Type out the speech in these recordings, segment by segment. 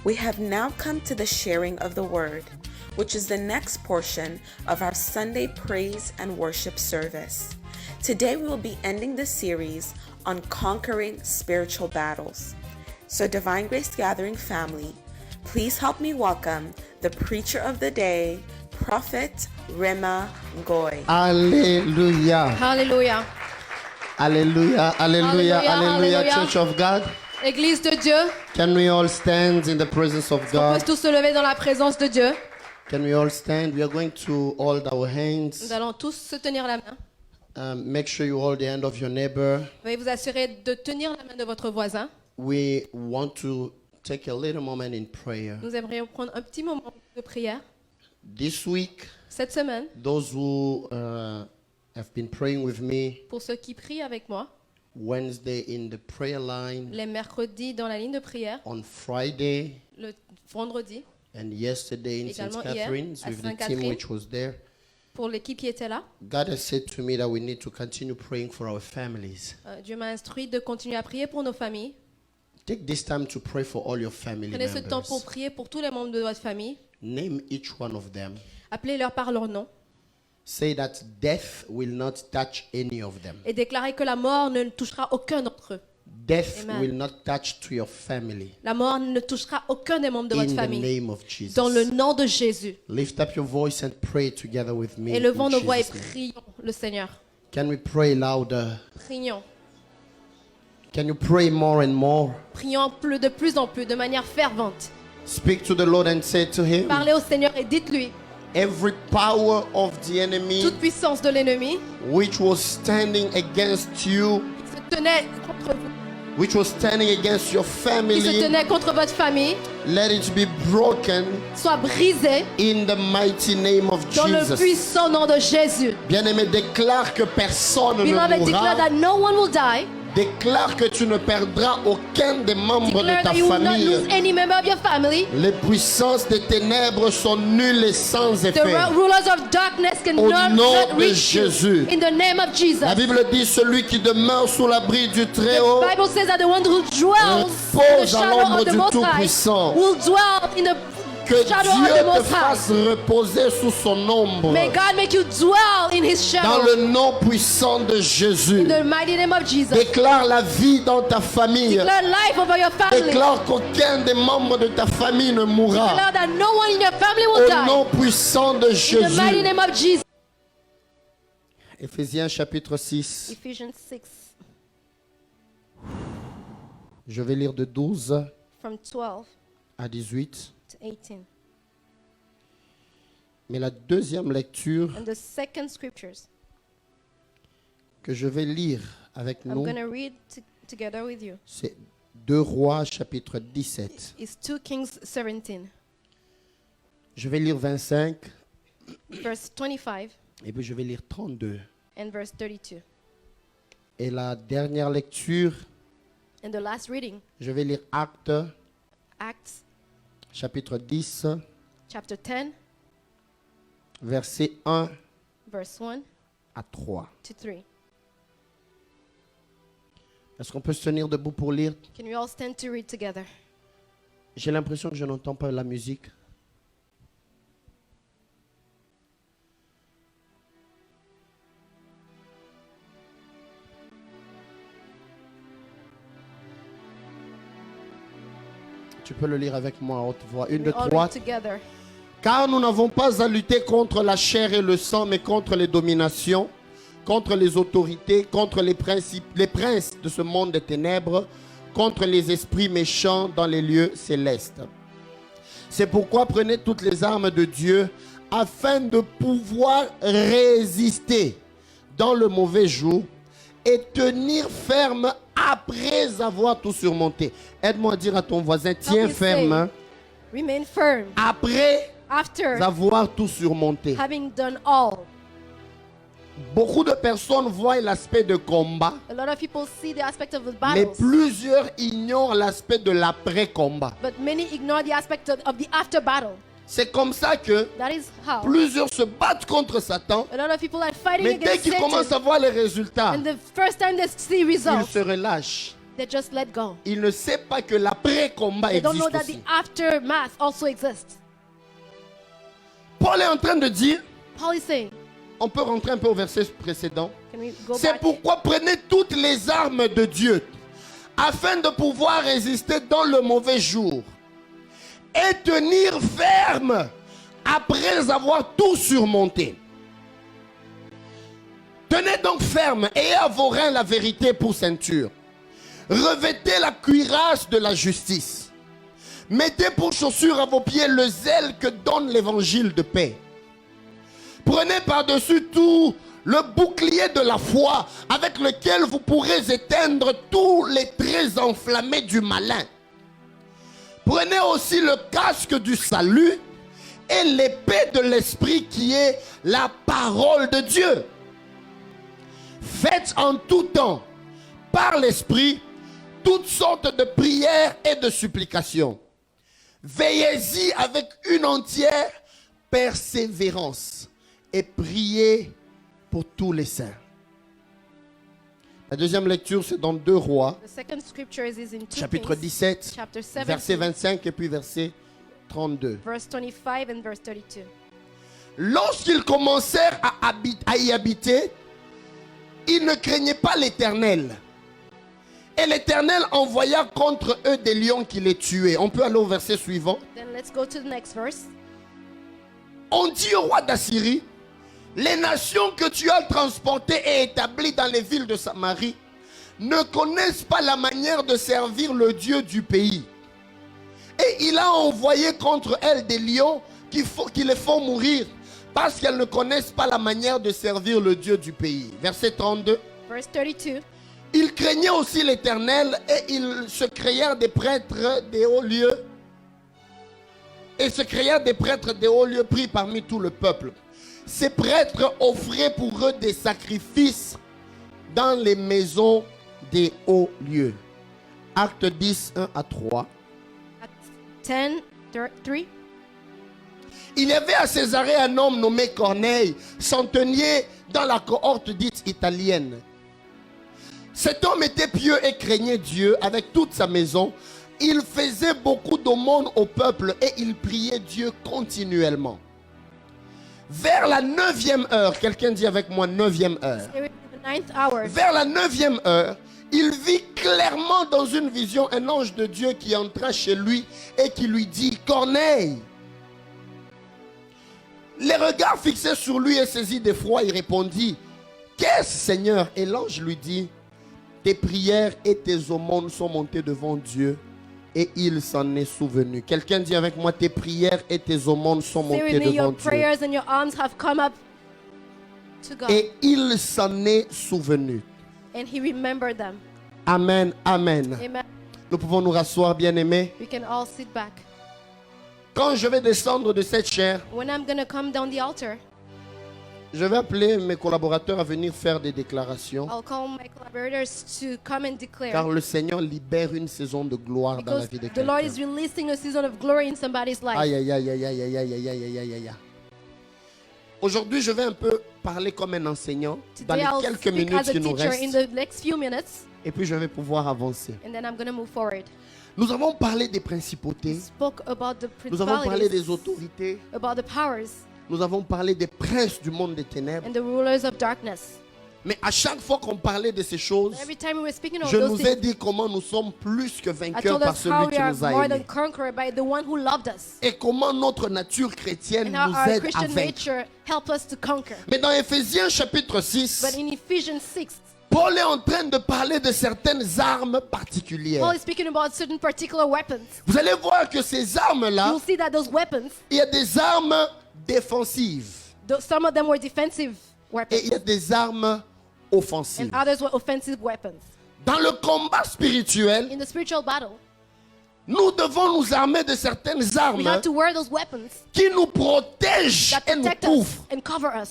We have now come to the sharing of the word, which is the next portion of our Sunday praise and worship service. Today we will be ending the series on conquering spiritual battles. So Divine Grace Gathering family, please help me welcome the preacher of the day, Prophet Rema Ngoy. Alléluia. Alléluia. Alléluia. Alléluia. Alléluia. Alléluia. Church of God. Église de Dieu, Can we all stand in the presence of on peut God? tous se lever dans la présence de Dieu. Can we all stand? We are going to hold our Nous hands. allons tous se tenir la main. Make sure you hold the hand of your neighbor. Veuillez vous assurer de tenir la main de votre voisin. We want to take a little moment in prayer. Nous aimerions prendre un petit moment de prière. This week, Cette semaine, those who have been praying with me pour ceux qui prient avec moi, Wednesday in the prayer line, les mercredis dans la ligne de prière, on Friday, le vendredi, and yesterday in St. Également hier, Catherine's à with the team Sainte-Catherine. which was there. pour l'équipe qui était là, God has said to me that we need to continue praying for our families. Dieu m'a instruit de continuer à prier pour nos familles. Take this time to pray for all your family Prenez ce temps pour members. prier pour tous les membres de votre famille. Name each one of them. Appelez-leur par leur nom Say that death will not touch any of them. et déclarez que la mort ne touchera aucun d'entre eux. Death Amen. will not touch to your family. La mort ne touchera aucun des membres de In votre the famille. name of Jesus. Dans le nom de Jésus. Lift up your voice and pray together with me. Élevons in nos voix et Jesus' name. prions le Seigneur. Can we pray louder? Prions. Can you pray more and more? Prions de plus en plus, de manière fervente. Speak to the Lord and say to him, Parlez au Seigneur et dites-lui, every power of the enemy toute puissance de l'ennemi which was standing against you, qui se tenait contre vous, which was standing against your qui se family, tenait contre votre famille, let it be broken soit brisé in the mighty name of dans le Jesus. puissant nom de Jésus. Bien-aimé, déclare que personne ne Beloved, declare mourra. that no one will die. Déclare que tu ne perdras aucun des membres de Declare ta that you will not lose famille. any member of your family. Les puissances des ténèbres sont nulles et sans The effet. rulers of darkness Au cannot nom not de reach you. Jésus. In the name of Jesus. La Bible dit celui qui demeure sous l'abri du Très-Haut The Bible says that the one who dwells in the repose à shadow l'ombre of the du Most High Tout-Puissant. will dwell in the Que shadow of Dieu the te Most High. fasse reposer sous son ombre. May God make you dwell in His Dans shadow. le nom puissant de Jésus. In the mighty name of Jesus. Déclare la vie dans ta famille. Declare life over your family. Déclare qu'aucun des membres de ta famille ne mourra. Declare that no one in your family will Au die. nom puissant de In the mighty Jésus. name of Jesus. Éphésiens chapitre 6. Ephesians 6 Je vais lire de 12 from 12 à 18. to 18. Mais la deuxième lecture And the second scriptures que je vais lire avec I'm nous, going to read together with you c'est 2 Rois chapitre 17. is 2 Kings 17, Je vais lire 25 verse 25 et puis je vais lire 32. and verse 32. Et la dernière lecture, And the last reading, je vais lire Actes Acts chapitre 10, chapter 10, versets 1 verse 1 à 3. to 3. Est-ce qu'on peut se tenir debout pour lire? Can we all stand to read together? J'ai l'impression que je n'entends pas la musique. Tu peux le lire avec moi à haute voix. Une We de all trois. read together. Car nous n'avons pas à lutter contre la chair et le sang, mais contre les dominations, contre les autorités, contre les princes de ce monde des ténèbres, contre les esprits méchants dans les lieux célestes. C'est pourquoi prenez toutes les armes de Dieu afin de pouvoir résister dans le mauvais jour et tenir ferme après avoir tout surmonté. Aide-moi à dire à ton voisin, tiens me ferme say, hein, Remain firm après after avoir tout surmonté. having done all. Beaucoup de personnes voient l'aspect de combat, A lot of people see the aspect of the mais battles, plusieurs ignorent l'aspect de l'après-combat. but many ignore the aspect of the after battle. C'est comme ça que That is how plusieurs se battent contre Satan, a lot of people are fighting mais dès against qu'ils commencent à Satan. voir les résultats, And the first time they see ils results, se relâchent. They just let go. Il ne sait pas que l'après-combat They don't know existe that the aussi. aftermath also exists. Paul est en train de dire, Paul is saying, on peut rentrer un peu au verset précédent. can we go C'est back? pourquoi prenez toutes les armes de Dieu afin de pouvoir résister dans le mauvais jour et tenir ferme après avoir tout surmonté. Tenez donc ferme, ayez à vos reins la vérité pour ceinture. Revêtez la cuirasse de la justice. Mettez pour chaussure à vos pieds le zèle que donne l'évangile de paix. Prenez par-dessus tout le bouclier de la foi avec lequel vous pourrez éteindre tous les traits enflammés du malin. Prenez aussi le casque du salut et l'épée de l'esprit qui est la parole de Dieu. Faites en tout temps, par l'esprit, toutes sortes de prières et de supplications. Veillez-y avec une entière persévérance et priez pour tous les saints. La deuxième lecture, c'est dans 2 Rois, The second scripture is in 2 chapitre Kings, 17, chapter 17, verset 25 et puis verset 32. verse 25 and verse 32. Lorsqu'ils commencèrent à y habiter, ils ne craignaient pas l'Éternel. Et l'Éternel envoya contre eux des lions qui les tuaient. On peut aller au verset suivant. Then let's go to the next verse. On dit au roi d'Assyrie, les nations que tu as transportées et établies dans les villes de Samarie ne connaissent pas la manière de servir le Dieu du pays. Et il a envoyé contre elles des lions qui les font mourir parce qu'elles ne connaissent pas la manière de servir le Dieu du pays. Verset 32. Verse 32. Ils craignaient aussi l'Éternel et ils se créèrent des prêtres des hauts lieux. Et se créèrent des prêtres des hauts lieux pris parmi tout le peuple. Ces prêtres offraient pour eux des sacrifices dans les maisons des hauts lieux. Acte 10, 1 à 3. At 10, 3. Il y avait à Césarée un homme nommé Corneille, centenier dans la cohorte dite italienne. Cet homme était pieux et craignait Dieu avec toute sa maison. Il faisait beaucoup d'aumônes au peuple et il priait Dieu continuellement. Vers la 9e heure, quelqu'un dit avec moi 9e heure. During the 9th hour, Vers la 9e heure, il vit clairement dans une vision un ange de Dieu qui entra chez lui et qui lui dit, Corneille. Les regards fixés sur lui et saisi d'effroi, il répondit, qu'est-ce Seigneur? Et l'ange lui dit, tes prières et tes aumônes sont montées devant Dieu et il s'en est souvenu. Quelqu'un dit avec moi, tes prières et tes aumônes sont say montées with me, devant your Dieu. prayers and your alms have come up to God. Et il s'en est souvenu. And he remembered them. Amen, amen. Amen. Nous pouvons nous rasseoir, bien-aimés. We can all sit back. Quand je vais descendre de cette chaire, When I'm going to come down the altar, je vais appeler mes collaborateurs à venir faire des déclarations. I'll call my collaborators to come and declare. Car le Seigneur libère une saison de gloire dans la Because vie de the Lord is quelqu'un. releasing a season of glory in somebody's life. Aïe, aïe, aïe, aïe, aïe, aïe, aïe, aïe, aïe, aïe, aïe. Aujourd'hui, je vais un peu parler comme un enseignant dans Today les I'll quelques speak minutes as a qui nous teacher in restent. the next few minutes, Et puis, je vais pouvoir avancer. and then I'm going to move forward. Nous avons parlé des We principautés. spoke about the Nous avons parlé des principalities, autorités. about the powers, Nous avons parlé des princes du monde des ténèbres. and the rulers of darkness. Mais à chaque fois qu'on parlait de ces choses, Every time we were speaking of je those nous ai things, dit comment nous sommes plus que I vainqueurs told par us how celui we qui are nous a more aimés. than conqueror by the one who loved us, Et comment notre nature chrétienne and how nous our aide à Christian vaincre. nature helped us to conquer. Mais dans Éphésiens chapitre 6, But in Ephesians 6, Paul est en train de parler de certaines armes particulières. Paul is speaking about certain particular weapons. Vous allez voir que ces armes-là, You'll see that those weapons, il y a des armes défensives some of them were defensive et il y a weapons, des armes offensives. and others were offensive weapons. Dans le combat spirituel, In the spiritual battle, nous devons nous armer de certaines we armes have to wear those weapons qui nous protègent that et nous protect us couvrent. and cover us.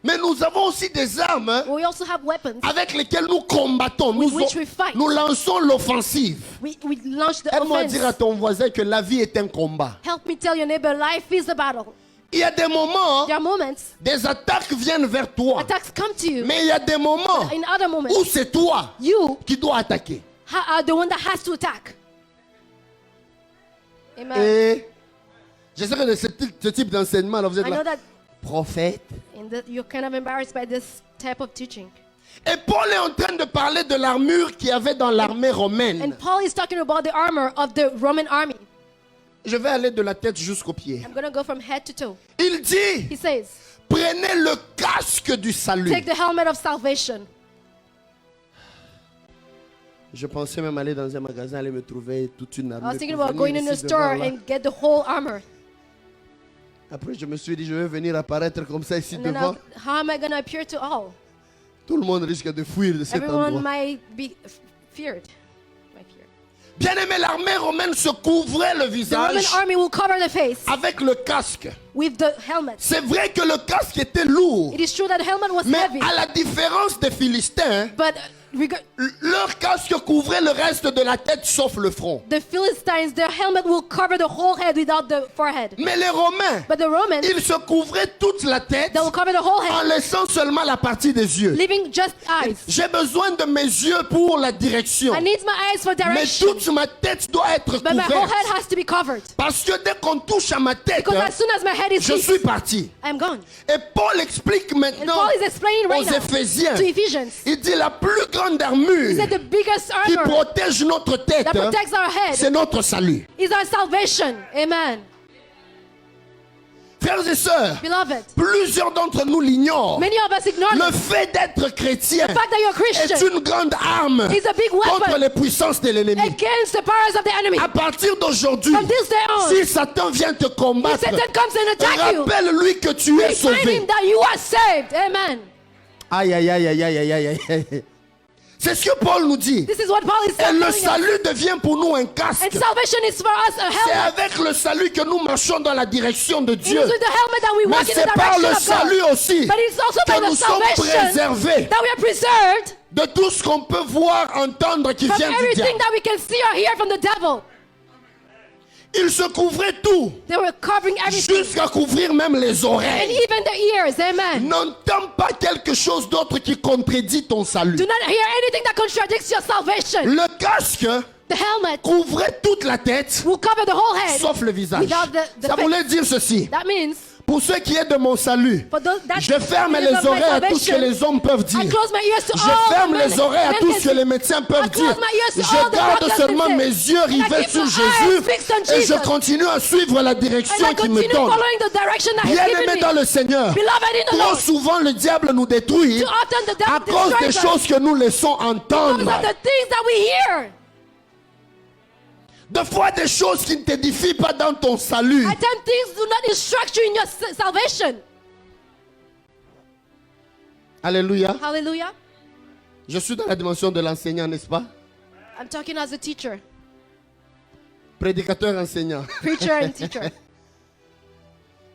Mais nous avons aussi des armes But we also have weapons. avec lesquelles nous combattons. With which we fight. Nous lançons l'offensive. We launch the Aide-moi à offense. dire à ton voisin que la vie est un combat. Help me tell your neighbor, life is a battle. Il y a des moments, There are moments des attaques viennent vers toi. attacks come to you. Mais il y a des moments In other moments, où c'est toi you qui dois attaquer. the one that has to attack. Amen. Et je sais que de ce type d'enseignement, là, vous êtes I know là, that prophète. you're kind of embarrassed by this type of teaching. Et Paul est en train de parler de l'armure qu'il y avait dans l'armée romaine. And Paul is talking about the armor of the Roman army. Je vais aller de la tête jusqu'aux pieds. I'm going to go from head to toe. Il dit, He says, prenez le casque du salut. take the helmet of salvation. Je pensais même aller dans un magasin, aller me trouver toute une I armure. was thinking pour about venir going in a ici devant store là. and get the whole armor. Après, je me suis dit, je vais venir apparaître comme ça ici And then devant. how am I going to appear to all? Tout le monde risque de fuir de cet Everyone endroit. might be feared. Might fear. Bien aimé, l'armée romaine se couvrait le The Roman visage army will cover the face avec le casque. with the helmet. C'est vrai que le casque était lourd, It is true that the helmet was mais heavy, à la différence des Philistins, but leur casque couvrait le reste de la tête sauf le front. the Philistines, their helmet will cover the whole head without the forehead. Mais les Romains, But the Romans, ils se couvraient toute la tête they will cover the whole en head, laissant seulement la partie des yeux. leaving just eyes. J'ai besoin de mes yeux pour la direction. I need my eyes for Mais direction, toute ma tête doit être but my whole couverte. head has to be covered. Parce que dès qu'on touche à ma tête, Because as soon as my head is je hit, suis parti. I'm gone. Et Paul explique And maintenant Paul is explaining right aux now Éphésiens. to Ephesians. Il dit la plus grande He armure said the biggest qui armor protège notre tête, that protects our c'est head notre salut. is our salvation. Amen. Frères et sœurs, Beloved, plusieurs d'entre nous l'ignorent. many of us ignore Le this. fait d'être chrétien The fact that you're a est Christian une grande arme is a big contre weapon les puissances de l'ennemi. against the powers of the enemy. À partir d'aujourd'hui, From this day on, si Satan vient te combattre, if Satan comes and attacks you, rappelle-lui que tu es remind sauvé. him that you are saved. Amen. Aïe, aïe, aïe, aïe, aïe, aïe, aïe, aïe. C'est ce que Paul nous dit. This is what Paul is Et telling le us. salut devient pour nous un casque. And salvation is for us a C'est helmet. avec le salut que nous marchons dans la direction de It Dieu. is with the helmet that we Mais walk in the c'est par direction le of God. salut aussi But it's also by que the nous sommes salvation préservés that we are preserved de tout ce qu'on peut voir, entendre qui from vient du everything diable. that we can see or hear from the devil. Il se couvrait tout, They were covering everything, jusqu'à couvrir même les and oreilles. even the ears. Amen. N'entends pas quelque chose d'autre qui contredit ton salut. Do not hear anything that contradicts your salvation. Le casque The helmet couvrait toute la tête, will cover the whole head. sauf le visage. Without the Ça face. voulait dire ceci. That means Pour ce qui est de mon salut, for those that je ferme because les of my oreilles à tout ce que salvation, les hommes peuvent I dire. close my ears to Je all ferme men- les oreilles à men tout can ce que see. les médecins peuvent I close dire. my ears to all Je the garde doctors seulement can say. mes yeux And I rivés keep sur my Jésus eyes fixed on et je Jesus. continue à suivre la And direction I qu'il me continue donne. following the direction that He's Bien given aimé me. dans le Seigneur, Beloved in the trop Lord, souvent le diable nous détruit too often the à devil cause des destroys us choses que nous laissons because entendre. of the things that we hear. Des fois des choses qui ne t'édifient pas dans ton salut. At times things do not instruct you in your salvation. Alléluia. Hallelujah. Je suis dans la dimension de l'enseignant, n'est-ce pas? I'm talking as a teacher, Prédicateur enseignant. preacher and teacher.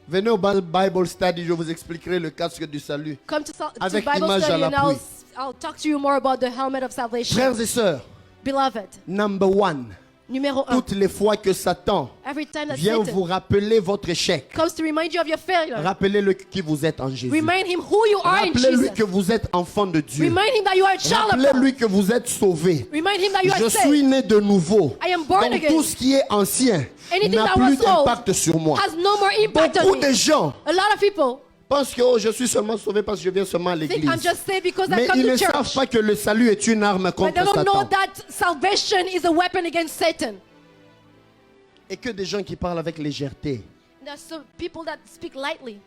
Venez au Bible Study, je vous expliquerai le casque du salut. Come to Avec Bible image à study and l'appui. I'll talk to you more about the helmet of salvation. Frères et sœurs, Beloved, number one, numéro 1. toutes les fois que Satan Every time that vient Satan vous rappeler votre échec, comes to remind you of your failure, rappelez-le qui vous êtes en Jésus. remind him who you are in Rappelez-lui Jesus. que vous êtes enfant de Dieu. Remind him that you are a child of God. Rappelez-lui que vous êtes sauvé. Remind him that you Je are suis saved. né de nouveau. I am born Donc again. tout ce qui est ancien Anything n'a that plus was old d'impact sur moi. has no more impact Beaucoup on de me. gens A lot of people pensent que oh, je suis seulement sauvé parce que je viens seulement à think l'église. I'm just saved because I Mais come ils to ne savent church. pas que le salut est une arme But contre they don't know Satan. that salvation is a weapon against Satan. Et que des gens qui parlent avec légèreté. There's some people that speak lightly.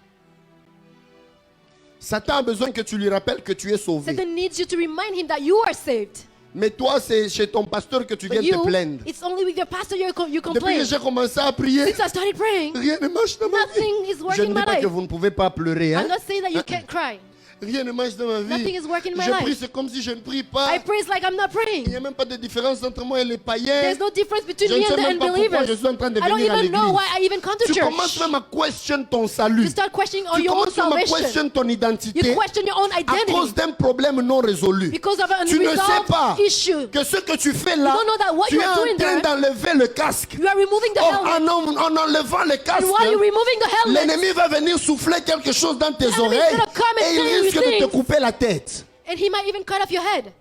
Satan a besoin que tu lui rappelles que tu es sauvé. Satan needs you to remind him that you are saved. Mais toi, c'est chez ton pasteur que tu viens But te you, plaindre. it's only with your pastor you Depuis complain. que j'ai commencé à prier, Since I started praying, rien ne marche dans ma vie. nothing is Je working ne in dis my pas que life. vous ne pouvez pas pleurer. Hein? I'm not saying that you can't cry. Rien ne marche dans ma vie. Nothing is working in my Je prie, life. c'est comme si je ne prie pas. I praise like I'm not Il n'y praying. a même pas de différence entre moi et les païens. There's no difference between Je ne me sais and the même pas pourquoi je unbelievers. suis en train de I don't venir à even know l'église. why I even come to Tu commences church. même à question ton salut. You start questioning Tu your own commences même à salvation. question ton identité You question your own à cause identity d'un problème non résolu. because of an Tu ne sais pas unresolved issue. que ce que tu fais là, You don't know that what tu you es are en doing train there, d'enlever le casque. You are removing the Or, helmet. en enlevant le casque, And while you're removing the helmet, l'ennemi va venir souffler quelque chose dans tes enemy is oreilles gonna come and et il tell you risque de te things. couper la tête. and he might even cut off your head.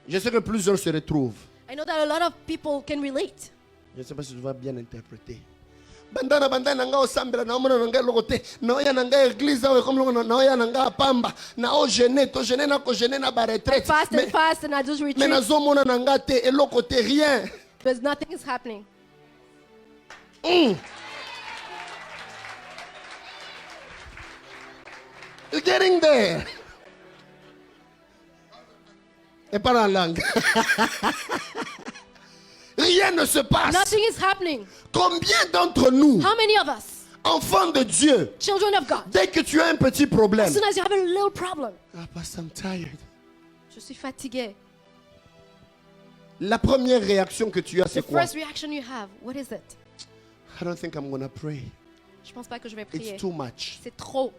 Je sais que plusieurs se retrouvent. I know that a lot of people can relate. Je ne sais pas si je vais bien interpréter. Bandana nanga osambela na omona nanga lokote na oya nanga église awe comme na oya nanga pamba na o jeûner to jeûner na ko jeûner na ba retraite. Fast and fast and I just Mais retreat. nazo mona nanga te eloko te rien. Because nothing is happening. You're getting there. Et pas en langue. Rien ne se passe. Nothing is happening. Combien d'entre nous, How many of us, enfants de Dieu, children of God, dès que tu as un petit problème, as soon as you have a little problem, ah, Pastor, I'm tired. je suis fatigué. La première réaction que tu as, The c'est quoi? first reaction you have, what is it? I don't think I'm gonna pray. Je pense pas que je vais prier. It's too much. C'est trop.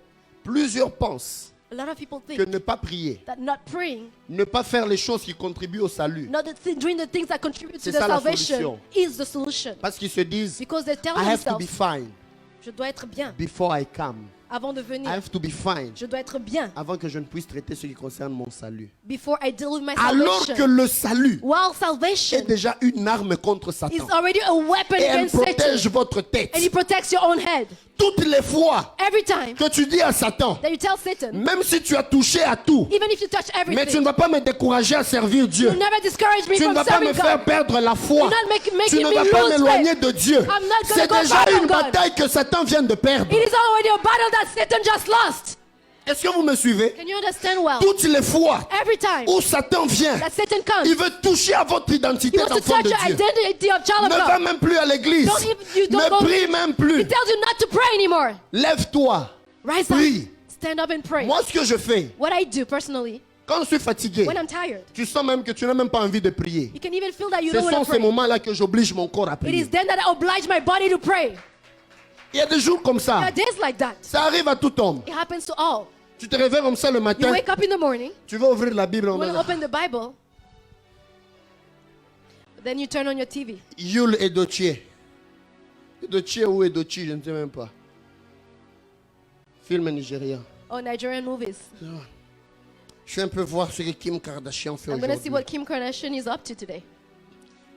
Plusieurs pensent A lot of people think que ne pas prier, that not praying, ne pas faire les choses qui contribuent au salut, doing the things that contribute to C'est the ça la salvation solution. is the solution. parce qu'ils se disent, Because they tell I have to themselves, be fine je dois être bien before I come. avant de I venir. have to be fine Je dois être bien avant que je ne puisse traiter ce qui concerne mon salut. before I deal with my Alors que salvation. le salut While est salvation déjà une arme contre is Satan. already a weapon Et elle against Satan. protège votre tête. And he protects your own head. Toutes les fois Every time que tu dis à Satan, that you tell Satan, même si tu as touché à tout, even if you touch mais tu ne everything, vas pas me décourager à servir Dieu. you'll never discourage me Tu ne from vas pas me serving faire God. perdre la foi. You're not making Tu ne me vas pas lose m'éloigner faith. de Dieu. I'm not gonna C'est go déjà far from une God. bataille que Satan vient de perdre. It is already a battle that Satan just lost. Est-ce que vous me suivez? Can you understand well? Toutes les fois Every time où Satan vient, that Satan comes, il veut toucher à votre he identité wants to d'enfant touch de your Dieu. identity of child of Ne va God. même plus à l'église. You don't Ne go- prie même He plus. tells you not to pray anymore. Lève-toi. Rise up. Prie. Stand up and pray. Moi, ce que je fais, What I do personally, quand je suis fatigué, when I'm tired, tu sens même que tu n'as même pas envie de prier. you can even feel that you Ce don't want sont to ces pray. moments-là que j'oblige mon corps à It prier. is then that I oblige my body to pray. Il y a des jours comme There ça. are days like that. Ça arrive à tout homme. It happens to all. Tu te réveilles comme ça le You matin. wake up in the morning, Tu vas ouvrir la Bible. you want to open the Bible, then you turn on your TV. Yul Edochie. Edochie ou Edochie, je ne sais même pas. Film nigérien. Oh, Nigerian movies. Je vais un peu voir ce que Kim Kardashian fait I'm going to see aujourd'hui. what Kim Kardashian is up to today.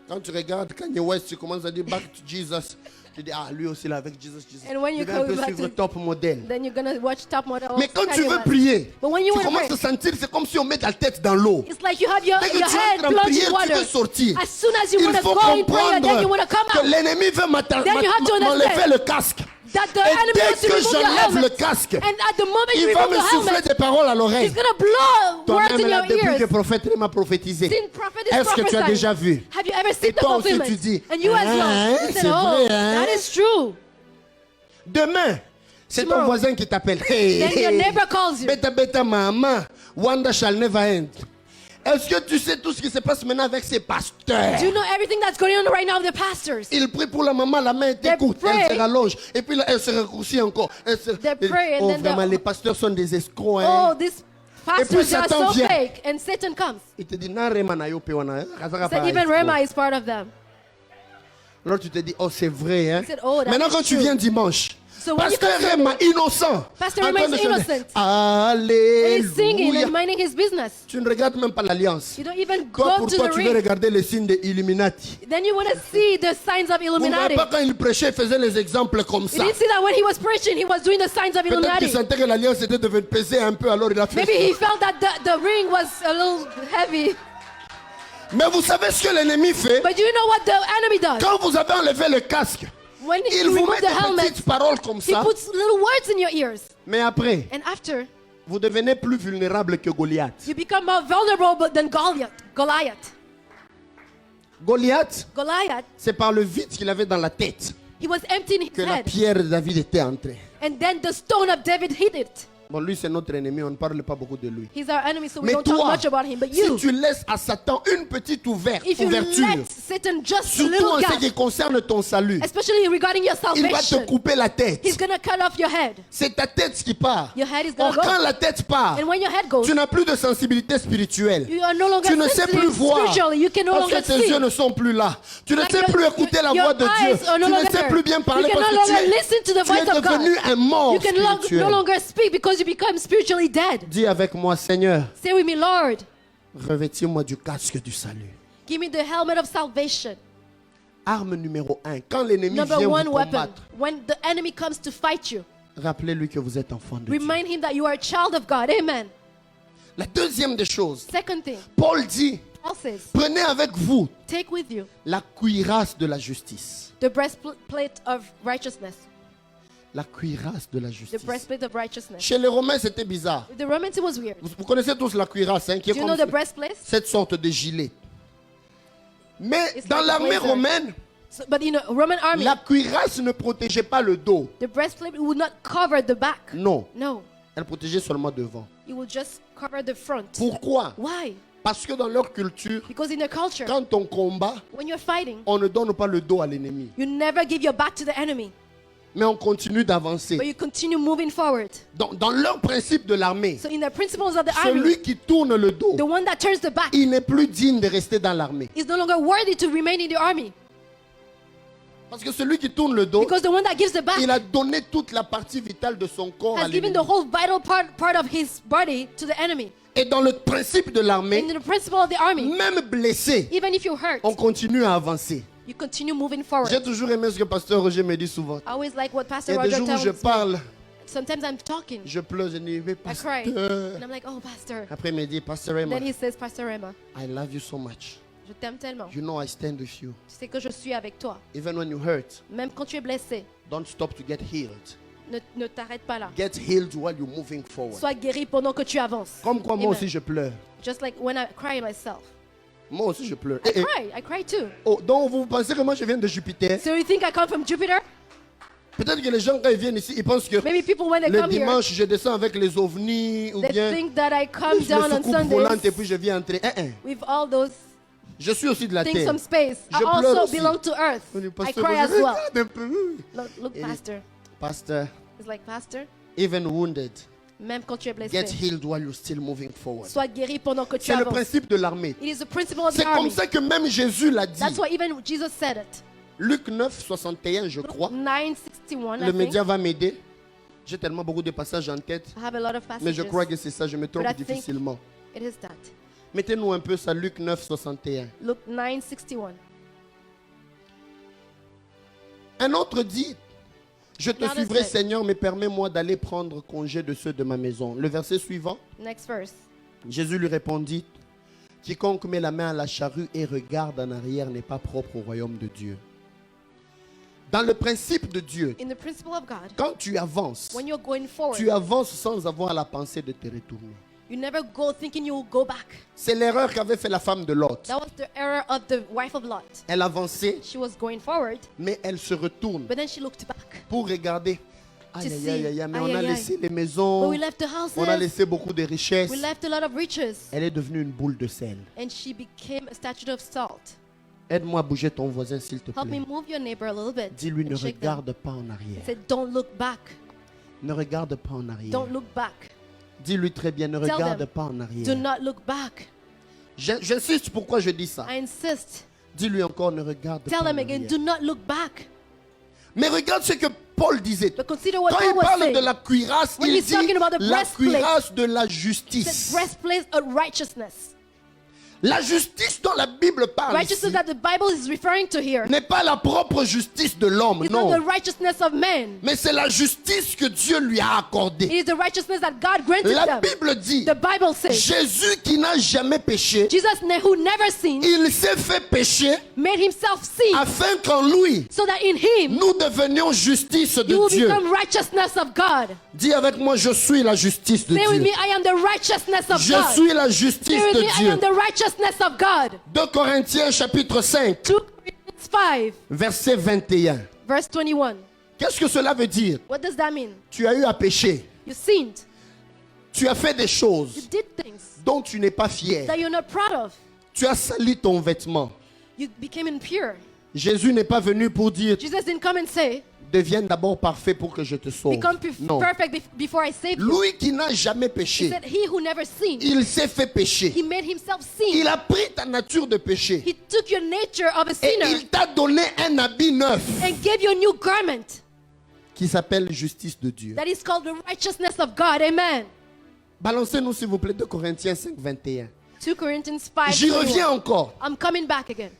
Quand tu regardes Kanye West, tu commences à dire Back to Jesus. Tu dis, ah, lui aussi là avec Jesus. And when you Je vais un come peu back suivre to- Top Model. Then you're going to watch Top Model. Mais quand tu Kanye veux West. prier, But when you tu wanna commences pray, à sentir, c'est comme si on met ta tête dans l'eau. It's like you have your Dès que head tu entres en plunged prière, in tu veux water. sortir. As soon as you Il want to faut go in prayer, then you want to comprendre come que out. l'ennemi veut Then you have to m'enlever understand le casque. That the Et enemy dès wants to que remove your j'enlève le helmet. casque, And at the moment you il va remove me the souffler helmet, des paroles à l'oreille. he's going to blow words Toi-même, in là, your depuis que le ears. prophète m'a prophétisé, Since prophet is est-ce que tu as prophesying, déjà vu? have you ever Et seen the toi aussi, fulfillment? tu dis, And you as well. hein, You said, c'est oh, vrai, hein? that is true. Demain, c'est ton Tomorrow. voisin qui t'appelle. Hey, Then your neighbor calls you. Beta beta maman, Wanda shall never end. Est-ce que tu sais tout ce qui se passe maintenant avec ces pasteurs? Do you know everything that's going on right now with the pastors? Il prie pour la maman, la main est They courte, pray. elle se rallonge. Et puis là, elle se raccourcit encore. They pray and Oh, then vraiment, the- les pasteurs sont des escrocs. Oh, Hein? these puis pastors, they are Satan so vient. fake. And Satan comes. Il te dit, non, Rema na yo pe wana, hein? Kazaka So pa even escroc. Rema is part of them. Alors tu te dis, oh, c'est vrai. Hein? He said, oh, that Maintenant, is quand tu true. viens dimanche, So when you Pasteur come Rema, Sunday, innocent. Pastor en Rema train de is chanter, innocent. And he's singing Alléluia. and minding his business. Tu ne regardes même pas l'alliance. You don't even Toi, go pour to toi, the tu veux ring. regarder les signes des Illuminati. Then you want to see the signs of Vous ne voyez Illuminati. pas quand il prêchait, il faisait les exemples comme You ça. didn't see that when he was preaching, he was doing the signs of Peut-être Illuminati. qu'il sentait que l'alliance était devenue peser un peu, alors il a fait Maybe he ça. felt that the ring was a little heavy. Mais vous savez ce que l'ennemi fait? But do you know what the enemy does? Quand vous avez enlevé le casque, When il you vous remove met the des helmet, petites paroles comme he ça. puts little words in your ears. Mais après, And after, vous devenez plus vulnérable que Goliath. you become more vulnerable than Goliath. Goliath, Goliath, c'est par le vide qu'il avait dans la tête he was emptying his que la head. pierre de David était entrée. And then the stone of David hit it. Bon, lui, c'est notre ennemi, on ne parle pas beaucoup de lui. He's our enemy, so we Mais don't talk toi, much about him. But si you, tu laisses à Satan une petite if you ouverture, let Satan just a surtout little en ce gap, qui concerne ton salut, especially regarding your il va te salvation, couper la tête. he's going to cut off your head. C'est ta tête qui part. Your head is Or, going to quand go. la tête part, And when your head goes, tu n'as plus de sensibilité spirituelle. you are no longer Tu ne sais plus sensitive voir spiritually. You can no parce que longer tes see. yeux ne sont plus là. Tu ne Like sais your- plus écouter la your voix de Dieu. eyes are no Tu ne longer sais there. plus bien parler You can parce no que longer listen to the tu es voice of God. devenu un mort You can spirituel. no longer speak because you become spiritually dead. Dis avec moi, Seigneur, Say with me, Lord, Revêtis-moi du casque du salut. Give me the helmet of salvation. Arme numéro 1. Quand l'ennemi Number vient vous one weapon. combattre, When the enemy comes to fight you, rappelez-lui que vous êtes enfant de Dieu. remind him that you are a child of God. Amen. La deuxième des choses, Second thing, Paul dit, Paul says, prenez avec vous take with you la cuirasse de la justice. the breastplate of righteousness. La cuirasse de la The justice. breastplate of righteousness. Chez les Romains, c'était bizarre. With the Romans, it was weird. Vous connaissez tous la cuirasse, hein, qui est Do you comme know the breastplate? cette sorte de gilet. Mais It's dans like a l'armée blazer. romaine, So, but in a Roman army, la cuirasse ne protégeait pas le dos. the breastplate would not cover the back. Non, No, elle protégeait seulement devant. it will just cover the front. Pourquoi? Why? Parce que dans leur culture, Because in their culture, quand on combat, when you're fighting, on ne donne pas le dos à l'ennemi. you never give your back to the enemy, Mais on continue d'avancer. but you continue moving forward. Dans leur principe de l'armée, So in the principles of the army, celui qui tourne le dos, the one that turns the back il n'est plus digne de rester dans l'armée. is no longer worthy to remain in the army. Parce que celui qui tourne le dos, Because the one that gives the back il a donné toute la partie vitale de son corps à has given l'ennemi. the whole vital part of his body to the enemy. Et dans le principe de l'armée, In the principle of the army, même blessé, even if you're hurt, on continue à avancer. you continue moving forward. J'ai toujours aimé ce que Pasteur Roger me dit souvent. I always like what Il Pastor y a des Roger jours où tells je me. parle, Sometimes I'm talking, je pleure, je dis, mais I cry, Pasteur. and I'm like, oh, Pastor. Après, il me dit, Pasteur Emma, Then he says, Pastor Emma, I love you so much. je t'aime tellement. You know I stand with you. Tu sais que je suis avec toi. Even when you hurt, Même quand tu es blessé, don't stop to get healed. ne t'arrête pas là. Get healed while you're moving forward. Sois guéri pendant que tu avances. Comme quoi, moi Amen. aussi, je pleure. Just like when I cry myself. Moi aussi, je pleure. I cry too. Oh, donc, vous pensez que moi, je viens de Jupiter? So you think I come from Jupiter? Peut-être que les gens, quand ils viennent ici, ils pensent que Maybe people when they le come here, dimanche, je descends avec les ovnis ou they bien think that I come les down on soucoupes volantes et Sundays puis je viens entrer. with all those Je suis aussi de la things terre. from space. I Je pleure also aussi. belong to earth. On dit, I Pasteur, cry as Roger, well. regarde un peu. Look, Et- Pastor. Pastor, It's like, Pastor, even wounded, même quand tu es get blessé, healed while you're still moving forward. sois guéri pendant que tu C'est le avances. principe de l'armée. It is the principle of the C'est comme army. ça que même Jésus l'a dit. That's why even Jesus said it. Luc 9, 61, je crois. 9:61, I Le think. média va m'aider. J'ai tellement beaucoup de passages en tête. I have a lot of Mais je passages. crois que c'est ça, je me trompe But I think- difficilement. It is that. Mettez-nous un peu ça, Luc 9, 61. Luke 9:61. Un autre dit, je te Another suivrai said- Seigneur, mais permets-moi d'aller prendre congé de ceux de ma maison. Le verset suivant, Next verse. Jésus lui répondit, quiconque met la main à la charrue et regarde en arrière n'est pas propre au royaume de Dieu. Dans le principe de Dieu, In the principle of God, quand tu avances, when you're going forward, tu avances sans avoir la pensée de te retourner. you never go thinking you will go back. C'est l'erreur qu'avait fait la femme de Lot. That was the error of the wife of Lot. Elle avançait, She was going forward, mais elle se retourne but then she looked back. pour regarder. Aïe, To aïe, see. aïe, aïe, mais Aïe, on a aïe, laissé aïe. les But maisons, we left the on a houses, laissé beaucoup de richesses. we left a lot of riches, Elle est devenue une boule de sel. and she became a statue of salt. Aide-moi à bouger ton voisin, s'il te Help me plaît. move your neighbor a little bit. Dis-lui, ne and shake them. regarde pas en arrière. Said, don't look back. Ne regarde pas en arrière. Don't look back. Dis-lui très bien, ne Tell regarde them, pas en Do arrière. not look back. J'insiste pourquoi je dis ça. I insist. Dis-lui encore, ne regarde Tell pas en them again, arrière. do not look back. Mais regarde ce que Paul disait. But consider what Quand Paul il was parle saying. de la cuirasse, When il he's dit talking about the la breastplate, cuirasse de la He said, justice. breastplate of righteousness. La justice dont la Bible parle Righteousness ici that the Bible is referring to here n'est pas la propre justice de l'homme, is not non. the righteousness of men. Mais c'est la justice que Dieu lui a It accordée. is the righteousness that God granted La them. Bible dit, The Bible says, Jésus qui n'a jamais péché, Jesus who never sinned il s'est fait pécher made himself sin afin qu'en lui, so that in him nous devenions justice you de will Dieu. become righteousness of God. Dis avec moi, je suis la justice de Say with Dieu. me, I am the righteousness of Je God. suis la justice Say with de me, I Dieu. am the righteousness of God. 2 Corinthiens chapitre 5, 2 Corinthians 5, verset 21. verse 21. Qu'est-ce que cela veut dire? What does that mean? Tu as eu à pécher. You sinned. Tu as fait des You choses did things dont tu n'es pas fier. that you're not proud of. Tu as sali ton vêtement. You became impure. Jésus n'est pas venu pour dire, Jesus didn't come and say, deviens d'abord parfait pour que je te sauve. become Non. perfect before I save you. Lui qui n'a jamais He péché, said, he who never sinned, il s'est fait pécher. he made himself sin. Il a pris ta nature de péché. He took your nature of a Et sinner il t'a donné un habit neuf and gave you a new garment qui s'appelle justice de Dieu. that is called the righteousness of God. Amen. Balancez-nous s'il vous plaît 2 Corinthiens 5, 21. 2 Corinthians 5. J'y 21. reviens encore. I'm coming back again.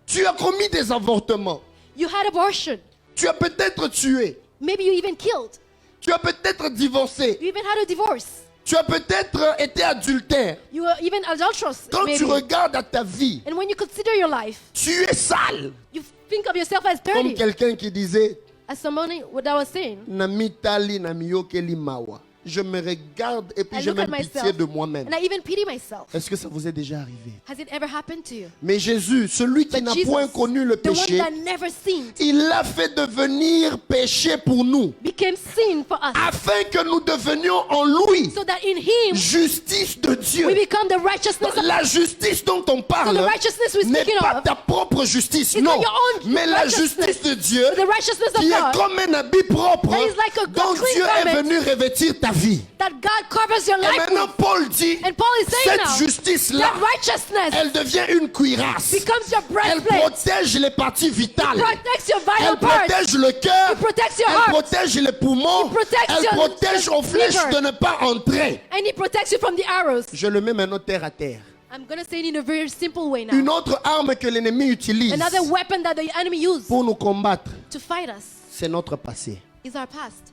Tu as commis des avortements. You had abortion. Tu as peut-être tué. Maybe you even killed. Tu as peut-être divorcé. You even had a divorce. Tu as peut-être été adultère. You were even adulterous. Quand Maybe. tu regardes à ta vie, And when you consider your life, tu es sale. you think of yourself as Comme dirty. quelqu'un qui disait, As somebody what I was saying, Namitali namiyokeli mawa. Je me regarde et puis I j'ai look at même pitié myself de moi-même. and I even pity myself. Est-ce que ça vous est déjà arrivé? Has it ever happened to you? Mais Jésus, celui qui But n'a Jesus, point connu le the one péché, that never sinned, il l'a fait devenir péché pour nous, became sin for us, afin que nous devenions en lui so that in Him justice de Dieu. we become the righteousness of La justice dont on So parle the righteousness we're n'est speaking pas of ta propre justice, is non, not your own mais la righteousness. justice de Dieu the righteousness of qui est God, comme un habit propre That is like a dont clean Dieu est garment. venu revêtir ta vie. that God covers your Et life maintenant with. Paul dit, And Paul is saying cette now, justice-là, that righteousness elle devient une cuirasse. becomes your Elle breastplate. protège les parties vitales. Protects your vital Elle parts. protège le cœur. It protects your Elle heart. protège les poumons. It protects Elle your- protège your aux flèches liver. de ne pas entrer. And He protects you from the arrows. Je le mets maintenant terre à terre. I'm going to say it in a very simple way now. Une autre arme que l'ennemi utilise Another weapon that the enemy uses pour nous combattre, to fight us c'est notre passé. is our past.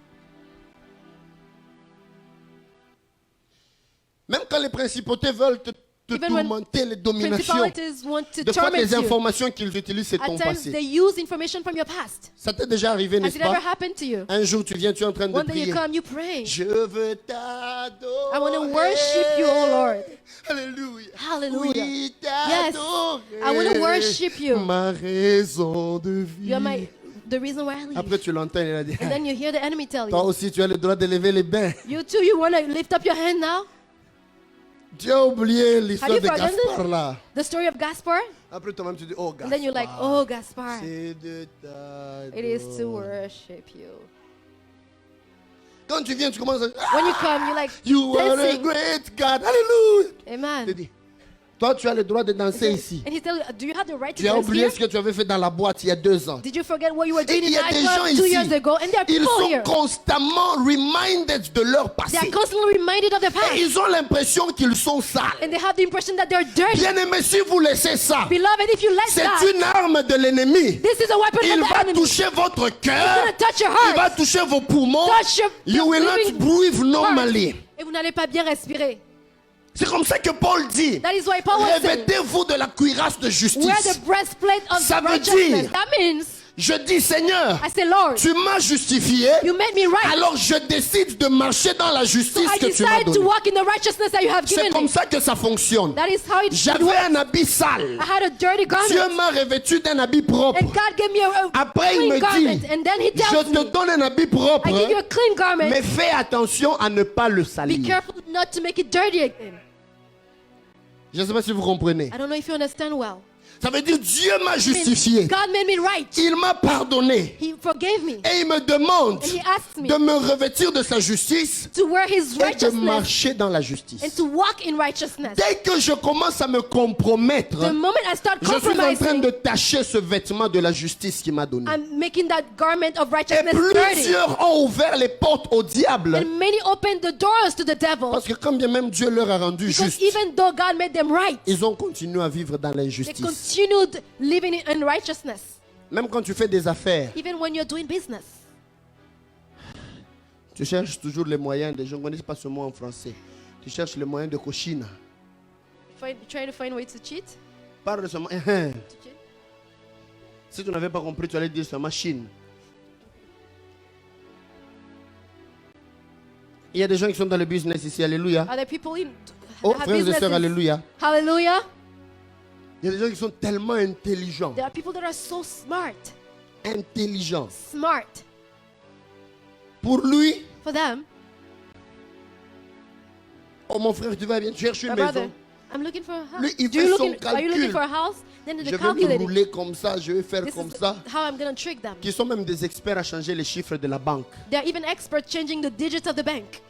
Même quand les principautés veulent te Even when tourmenter, les dominations, Principalities want to des fois torment les you. informations qu'ils utilisent, c'est ton At times passé. they use information from your past. Ça t'est déjà arrivé, Has n'est-ce it ever pas? happened to you? Un jour, tu viens, tu es en train de One day prier. you come, you pray. Je veux t'adorer. I want to worship you, oh Lord. Alléluia. Hallelujah. Oui, Yes, t'adorer. I want to worship you. Ma raison de vie. You are the reason why I live. Après, tu l'entends, il a dit, And then you hear the enemy tell toi you, aussi, tu as le droit de lever les mains. you too, you want to lift up your hand now? Tu as oublié l'histoire Have de you forgotten Gaspard là. The story of Gaspar? Après, toi-même, tu dis, oh, Gaspard. And then you're like, oh, Gaspar, C'est de t'adorer. it is to worship you. Quand tu viens, tu commences à... When you come, you're like, You are a dancing. great God. Alléluia. Je te Amen. dis, toi, tu as le droit de danser ici. And he tells you, do you have the right to Tu as dance oublié here? ce que tu avais fait dans la boîte il y a 2 ans. Did you forget what you were Et doing il in y a des gens nightclub 2 ici, years ago? And there are ils people sont here. constamment reminded de leur They passé. are constantly reminded of the Et past. ils ont l'impression qu'ils sont sales. And they have the impression that they're dirty. Bien-aimés, si vous laissez ça, Beloved, if you let c'est that, une arme de l'ennemi. this is a weapon Il from the va enemy. toucher votre It's cœur. going to touch your Il va heart. toucher vos poumons. Touch your You will not living breathe normally. heart. Et vous n'allez pas bien respirer. C'est comme ça que Paul dit. That is why Paul was saying, Revêtez-vous de la cuirasse de wear justice. the breastplate of Ça veut righteousness. dire- That means, Je dis, Seigneur, I say, Lord, tu m'as justifié. you made me right. Alors je décide de marcher dans la So justice I que tu m'as decide to donnée. walk in the righteousness that you have C'est given comme me. ça que ça fonctionne. That is how it should J'avais work. un habit sale. I had a dirty Dieu garment. m'a revêtu d'un habit propre. And God gave me a Après, il clean me garment. dit, And then he je tells te me, donne un habit propre, I give you a clean garment. mais fais attention à ne pas le Be salir. careful not to make it dirty again. Je ne sais pas si vous comprenez. I don't know if you understand well. Ça veut dire Dieu m'a I mean, justifié. God made me right. Il m'a pardonné. He forgave me. Et il me demande And he asked me de me revêtir de sa justice to wear his et de righteousness marcher dans la justice. and to walk in righteousness. Dès que je commence à me compromettre, The moment I start je suis en train compromising, de tâcher ce vêtement de la justice qu'il m'a donné. I'm making that garment of Et righteousness dirty. plusieurs ont ouvert les portes au diable. And many opened the doors to the devil. Parce que quand bien même Dieu leur a rendu Because juste, even though God made them right, ils ont continué à vivre dans they l'injustice. continued living in righteousness. Même quand tu fais des affaires, Even when you're doing business, tu cherches toujours les moyens je ne connais pas ce mot en français. Tu cherches les moyens de cochine. try to find ways to cheat. Parle seulement. To cheat. Si tu n'avais pas compris, tu allais dire seulement Chine. Il y a des gens qui sont dans le business ici, alléluia. Are there people in Oh, have frères et sœurs, businesses? alléluia. Hallelujah. Il y a des gens qui sont tellement intelligents. There are people that are so smart. Intelligents. Smart. Pour lui, For them, oh mon frère, tu vas bien, tu cherches une my brother, maison. I'm looking for a house. Lui, il Do you fait look son are you looking calcul. for a house? Then Je they vais me calculate it. rouler comme ça, je vais faire This comme is ça. how I'm going to trick them. Qui sont même des experts à changer les chiffres de la banque. They're even experts changing the digits of the bank.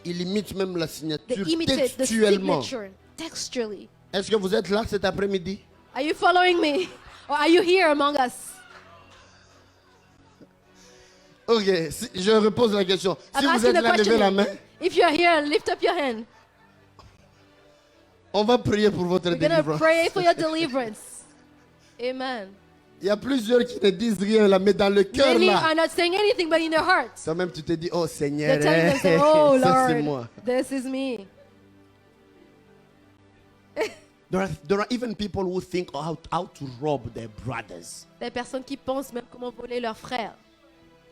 Ils imitent même la They signature imitate the textuellement. signature textually. Est-ce que vous êtes là cet après-midi? Are you following me? Or are you here among us? Ok, je repose la question. Si I'm vous asking êtes the là, levez question. la main. If you are here, lift up your hand. On va prier pour votre We're going to délivrance. pray for your deliverance. Amen. Il y a plusieurs qui ne disent rien là, mais dans le cœur Many là, are not saying anything, but in their hearts, toi-même tu te dis, oh Seigneur, they're telling themselves, oh ça c'est moi. Lord, this is me. There are even people who think how to rob their brothers. Des personnes qui pensent même comment voler leurs frères.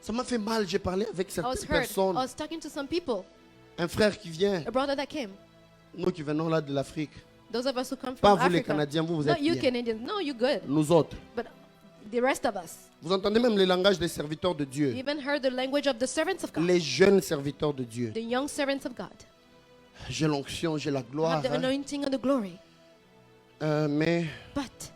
Ça m'a fait mal, j'ai parlé avec I was certaines hurt. I personnes. was talking to some people, Un frère qui vient, a brother that came. nous qui venons là de l'Afrique. Those of us who come Pas from vous les Africa. Canadiens, vous Not êtes you bien. Canadians. No, you're good. Nous autres. But the rest of us. Vous entendez même les langages des serviteurs de Dieu. You even heard the language of the servants of God. Les jeunes serviteurs de Dieu. The young servants of God. J'ai l'onction, j'ai la gloire. Have the hein. anointing and the glory. Mais But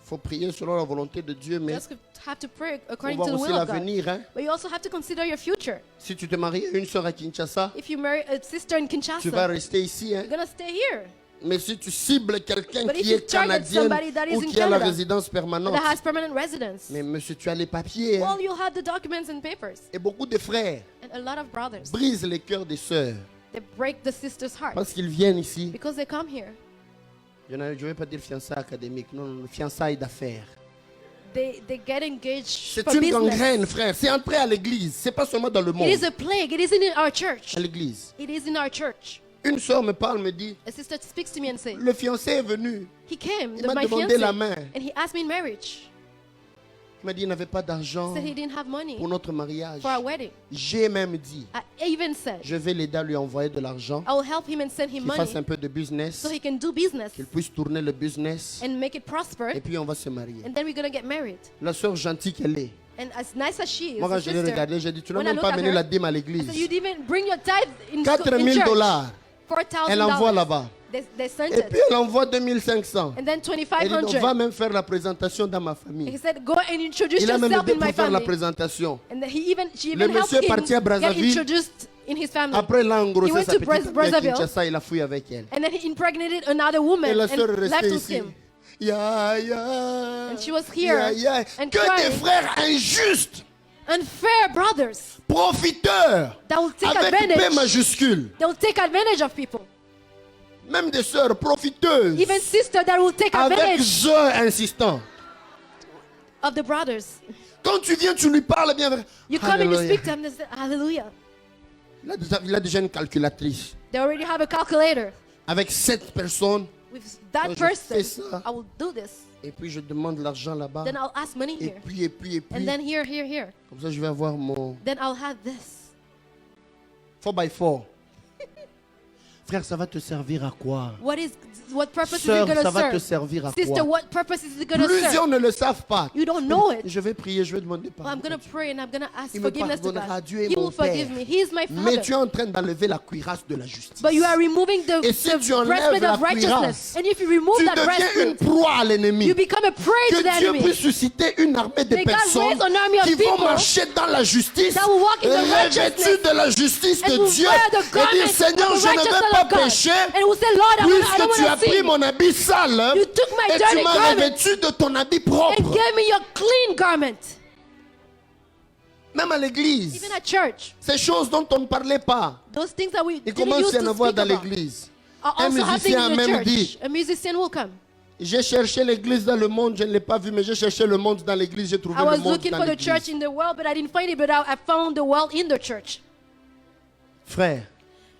faut prier selon la volonté de Dieu. you Mais just have to pray faut according voir to the aussi will of God. l'avenir. Hein. But you also have to consider your future. Si tu te maries à une sœur à Kinshasa, If you marry a sister in tu vas Kinshasa, rester ici. Hein. you're going to stay here. Mais si tu cibles quelqu'un But if qui you est target canadienne somebody that is ou in qui a la Canada, résidence permanente, That has permanent residence. mais monsieur, tu as les papiers. Hein. Well, you have the documents and papers. Et beaucoup de frères And a lot of brothers, brisent les cœurs des sœurs they break the sister's heart parce qu'ils viennent ici. because they come here. Je ne vais pas dire fiançailles académiques, non, fiançailles d'affaires. They get engaged C'est for une business. gangrène, frère. C'est entré à l'église. C'est pas seulement dans le monde. It is a plague. It is in our church. À l'église. It is in our church. Une sœur me parle, me dit, A sister speaks to me and says, le fiancé est venu. he came, Il m'a my demandé fiancé, la main. and he asked me in marriage. Il m'a dit, il n'avait pas d'argent Said he didn't have money pour notre mariage. for our wedding. J'ai même dit, I even said, je vais l'aider à lui envoyer de l'argent, I will help him and send him qu'il fasse money un peu de business, so he can do business qu'il puisse tourner le business, and make it prosper, et puis on va se marier. and then we're going to get married. La sœur gentille qu'elle est. And as nice as she is, Moi, a quand je l'ai sister, regardée, j'ai dit, tu n'as when I même look pas at amené her, la dîme à I l'église. said, you didn't bring your tithe in 4 in 000 church. dollars. Elle envoie $4,000. là-bas. They sent Et it. puis elle envoie 2500. And then Elle dit, on va 2,500. même faire la présentation dans ma He famille. said, go and introduce Il a même yourself aidé in my pour faire la family. présentation. And then she Le even helped monsieur est parti à him get Brazzaville. introduced in his family. Après, il a He engrossé went sa to petite amie à Brazzaville. Kinshasa, il a fouillé avec elle. And then he impregnated another woman Et la and sœur est left restée with ici. him. Ya, ya, And she was here ya, ya. and Que crying. des frères injustes, Unfair brothers profiteurs, that will take avec P advantage. majuscule. They will take advantage of people. Même des sœurs profiteuses, Even sisters that will take avec advantage heures insistants. of the brothers. Quand tu viens, tu lui parles bien. You come and you Alléluia. speak to them. They say, hallelujah. Il a déjà une calculatrice. They already have a calculator. Avec 7 personnes. With that Quand je fais person, ça, I will do this. et puis je demande l'argent là-bas. Then I'll ask money Et here. puis, et puis, et puis. And then here. Comme ça, je vais avoir mon Then I'll have this. 4x4. Frère, ça va te servir à quoi? What purpose Sœur, is it ça going va te to serve? servir à Sister, quoi? what purpose is it going to Plusieurs serve? ne le savent pas. You don't know it. Je vais prier, je vais demander Well, I'm pardon. going to pray and I'm going to ask Il me forgiveness to pardonnera, God. Dieu est He mon will forgive Père. me. He is my Mais tu es Father. en train d'enlever la cuirasse de la justice. But you are removing the Et si tu enlèves breastplate la of righteousness. cuirasse, And if you remove tu that deviens une breastplate, proie à l'ennemi. you become a prey to the Que Dieu enemy. puisse susciter une armée de May God personnes raise an army of qui vont people marcher dans la justice, that will walk in the revêtues righteousness de la justice and de will Dieu, wear the et dire garment Seigneur, of the je ne righteousness vais pas of God. pécher, And will say, Lord, I puisque don't tu as want to pris sin. mon habit sale You took my et dirty tu m'as garment revêtu de ton habit and propre. gave me your clean garment. Même à l'église, Even at church, ces choses dont on ne parlait pas, those things that we il didn't commence use à en to avoir speak dans about l'église. are Un also happening musicien a in the même church. dit, A musician will come. j'ai cherché l'église dans le monde, je ne l'ai pas vu, mais j'ai cherché le monde dans l'église, j'ai trouvé I le was monde looking dans for the church l'église. in the world, but I didn't find it, but I found the world in the church. Frère,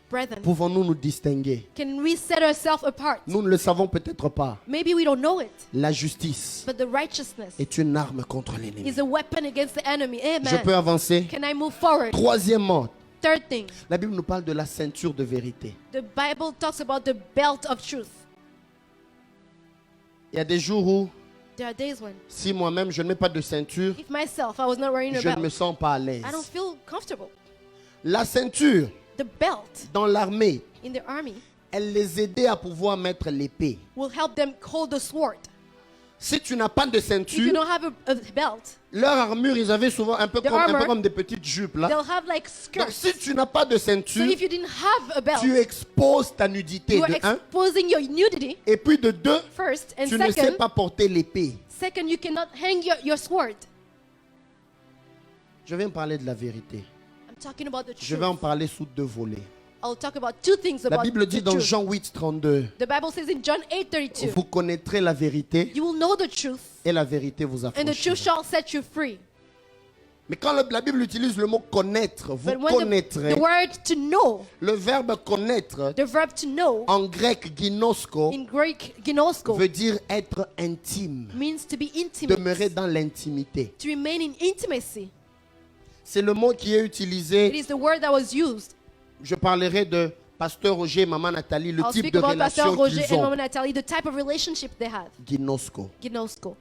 Brethren, pouvons-nous nous distinguer? can we set ourselves apart? Nous ne le savons peut-être pas. Maybe we don't know it, La justice but the righteousness est une arme contre l'ennemi. is a weapon against the enemy. Je peux Amen. avancer. Can I move forward? Troisièmement, Third thing, la Bible nous parle de la ceinture de vérité. the Bible talks about the belt of truth. Il y a des jours où, There are days when, si moi-même je ne mets pas de ceinture, if myself, I was not wearing a je ne me belt, sens pas à l'aise. I don't feel comfortable. La ceinture, The belt dans l'armée, in the army elle les aidait à pouvoir mettre l'épée. will help them hold the sword. Si tu n'as pas de If you ceinture, don't have a belt, leur armure, ils avaient souvent un peu armor, comme des petites jupes là. they'll have like Donc skirts. si tu n'as pas de So ceinture, if you didn't have a belt, tu exposes ta nudité you are de un. exposing your nudity Et puis de deux, first, and tu ne sais second, pas porter l'épée. you cannot hang your sword. Je vais en parler de la vérité. I'm talking about the Je vais en truth. parler sous deux volets. I'll talk about two things La about Bible dit the dans truth. Jean 8, 32, The Bible says in John 8:32, vous connaîtrez la vérité you will know the truth, et la vérité vous and the truth affranchira. shall set you free. Mais quand la Bible utilise le mot connaître, vous But when connaîtrez, the word to know, le verbe connaître, the verb to know, en grec ginosko, in Greek, ginosko, veut dire être intime, means to be intimate, demeurer dans l'intimité. to remain in intimacy. C'est le mot qui est It utilisé. is the word that was used. Je parlerai de Pasteur Roger et Maman Nathalie, le I'll type speak de about Pastor relation Roger qu'ils and ont. Mama Natalie, the type of relationship they have. Ginosko. Ginosko.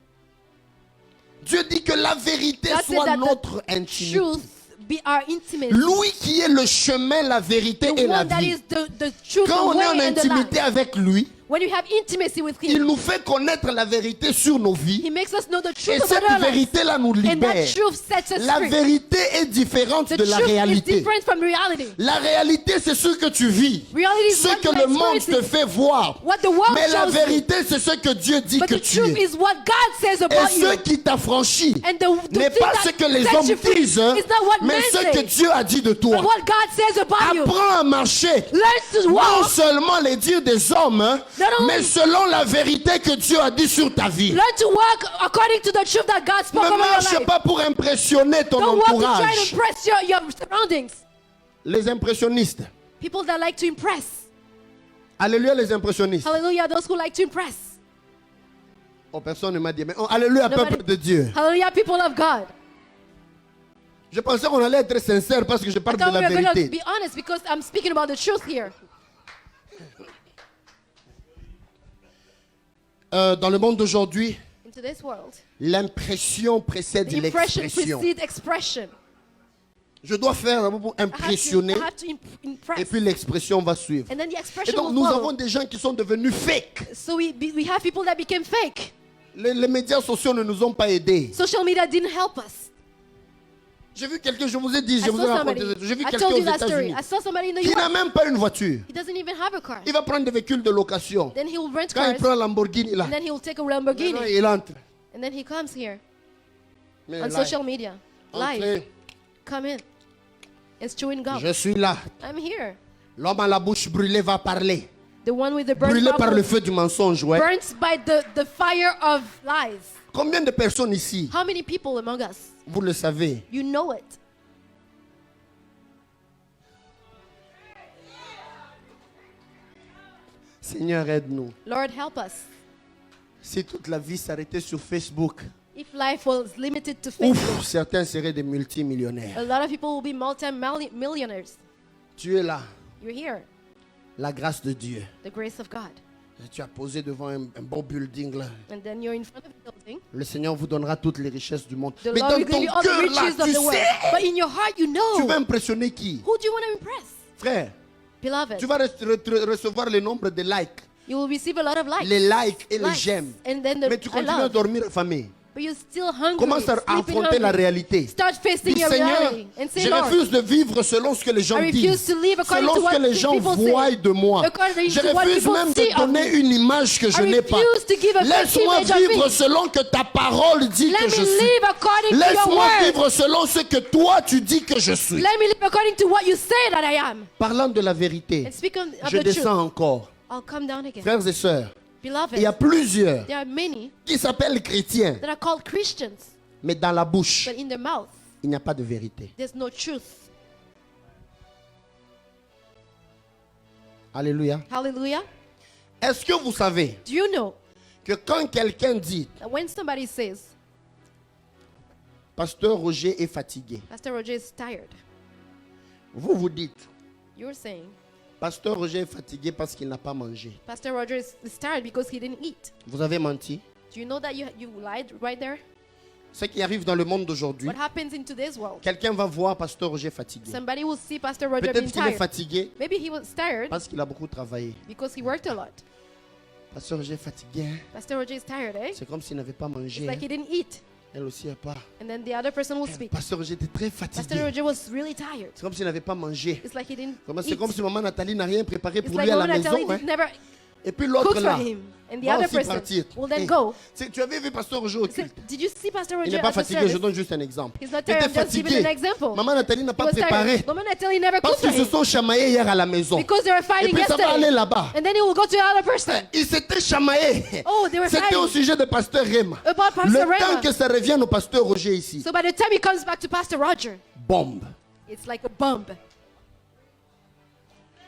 Dieu dit que la vérité God said soit that notre the intimité. truth be our intimacy. Lui qui est le chemin, la vérité The et la one that vie. is the truth, Quand the on est en way and the intimité life. avec lui, When you have intimacy with il Him, nous fait connaître la vérité sur nos vies. He makes us know the Et truth about cette our lives. vérité-là nous And libère. that truth sets us La free. vérité est différente The de la truth is réalité. different from reality. La réalité, c'est ce que tu vis. Reality is Ce what que you le monde experience. te fait voir. What the world Mais la shows you. vérité, c'est ce que Dieu dit But que the tu truth es. is what God says Et about ce you. qui t'affranchit And the n'est thing pas that ce que les sets hommes you free disent, is not what mais men ce que say, Dieu a dit de toi. but what God says about you. Apprends à marcher. Learn to Non walk. seulement les dires des hommes, Not only- mais selon la vérité que Dieu a dit sur ta vie. Learn to walk according to the truth that God spoke Ne over your marche life. pas pour impressionner ton Don't walk to try to entourage. impress your surroundings. Les impressionnistes. People that like to impress. Alléluia les impressionnistes. Hallelujah, those who like to impress. Oh, personne ne m'a dit, mais oh, alléluia Nobody- peuple de Dieu. Hallelujah, people of God. Je pensais qu'on allait être sincère parce que je I parle de thought we la were going to vérité. be honest because I'm speaking about the truth here. Dans le monde d'aujourd'hui, In today's world, l'impression précède the impression l'expression. precedes expression. Je dois faire pour I impressionner have to impress. et puis l'expression va suivre. And then the Et expression donc will nous follow. avons des gens qui sont devenus fake. So we have people that became fake. Les médias sociaux ne nous ont pas aidés. Social media didn't help us. J'ai vu quelqu'un, je vous ai dit, I je vous ai saw raconté, somebody. j'ai vu I quelqu'un told aux you that story. États-Unis I saw somebody in the qui n'a US. même pas une voiture. He doesn't even have a car. Il va prendre des véhicules de location. Then he will rent Quand il cars. prend Lamborghini là, And then he will take a maintenant, Lamborghini. il entre. And then he comes here Mais on là, social media. Live. entrez, Come in. It's chewing gum. je suis là. I'm here. L'homme à la bouche brûlée va parler. The one with the burnt Brûlé par mouth le feu du mensonge, ouais. burnt by the fire of lies. Combien de personnes ici, How many people among us? vous le savez, You know it. Seigneur aide-nous. Lord, help us. Si toute la vie s'arrêtait sur Facebook, If life was limited to Facebook, ouf, certains seraient des multimillionnaires. a lot of people will be multi-millionaires. Tu es là, You're here. la grâce de Dieu. The grace of God. Et tu as posé devant un beau building là. And then you're in front of the building. Le Seigneur vous donnera toutes les richesses du monde. The Mais Lord dans will give ton you all the cœur là, riches of tu the world. sais, But in your heart, you tu vas know. impressionner qui? Who do you want to impress? Frère, Beloved, tu vas recevoir le nombre de likes. you will receive a lot of likes. Les likes et les Likes. j'aime. And then Mais tu I continues à love. dormir affamé. But you're still hungry. Commence à sleeping affronter la hungry. réalité. Start facing Dis, your Seigneur, reality and say, je Lord, refuse de vivre selon ce que les gens I refuse disent, to live according selon to ce que what les gens people say. voient de moi. According Je to what refuse people même see de of donner me. une image que je I n'ai pas. refuse to give a fake Laisse-moi image of vivre me. selon que ta parole dit Let que me je suis. live according to your Laisse-moi word. vivre selon ce que toi tu dis que je suis. Let me live according to what you say that I am. Parlant de la vérité, And speak of je the truth. descends encore. I'll come down again. Frères et sœurs, Beloved, il y a plusieurs there are many qui s'appellent chrétiens, that are called Christians, mais dans la bouche, but in their mouth, il n'y a pas de vérité. there's no truth. Alléluia. Hallelujah. Est-ce que vous savez Do you know que quand quelqu'un dit, that when somebody says, Pasteur Roger est fatigué, Pastor Roger is tired, vous vous dites, you're saying, Pasteur Roger est fatigué parce qu'il n'a pas mangé. Pastor Roger is tired because he didn't eat. Vous avez menti. Do you know that you lied right there? Ce qui arrive dans le monde d'aujourd'hui, What happens in today's world? quelqu'un va voir Pasteur Roger fatigué. Somebody will see Pastor Roger being Peut-être qu'il est tired. fatigué Maybe he was tired parce qu'il a beaucoup travaillé. because he worked a lot. Pasteur Roger est fatigué, hein? Pastor Roger is tired, eh? C'est comme s'il n'avait pas mangé. It's like hein? he didn't eat. Elle aussi n'a pas. And then the other person will speak. Pasteur Roger était très Pastor fatigué. Roger was really tired. C'est comme s'il n'avait pas mangé. It's like he didn't C'est eat. comme si maman Nathalie n'a rien préparé It's pour like lui à la Mama maison. Natalie hein? never Et puis l'autre cooks for là him. And the va other aussi person partir. will then Hey, go. tu avais vu Pasteur Roger au He said, culte. did you see Pastor Il Roger n'est pas at the fatigué, service? je donne juste un exemple. He's not Il était tired, I'm just giving fatigué. an example. Maman Nathalie n'a He pas was préparé. tired. Mama Natalie never Parce cooked for qu'ils se him. sont chamaillés hier à la maison. Because they were Et fighting puis ça va aller yesterday. là-bas. And then he will go to the other person. Ils s'étaient chamaillés. Oh, they were C'était au fighting sujet de Pasteur Rema. about Pastor Le Rema. temps que ça revienne au Pasteur Roger ici. So by the time he comes back to Pastor Roger, Bombe. it's like a bomb.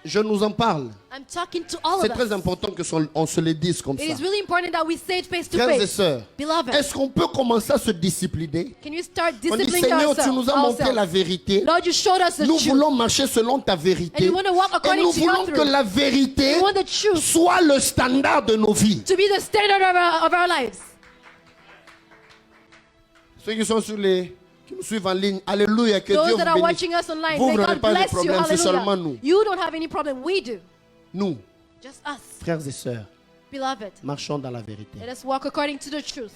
Je nous en parle. I'm talking to all C'est of très us. important que on se le dise comme It ça. is really important that we say it face to Frères et face. sœurs, Beloved, est-ce qu'on peut commencer à se discipliner? can you start On dit, disciplining Seigneur, tu nous as montré la ourselves? vérité. Lord, you showed us the Nous truth. voulons marcher selon ta vérité. And we want to walk Et according nous to your voulons que truth. la vérité We want the truth soit le standard de nos vies. to be the standard of our lives. Ceux qui sont qui nous suivent en ligne, alléluia, que Dieu Those vous that are bénisse. watching us online, Vous may n'aurez God pas de bless you. problème, c'est seulement Hallelujah. nous. You don't have any problem. We do. Nous, Just us. frères et sœurs, Beloved, marchons dans la vérité. let us walk according to the truth.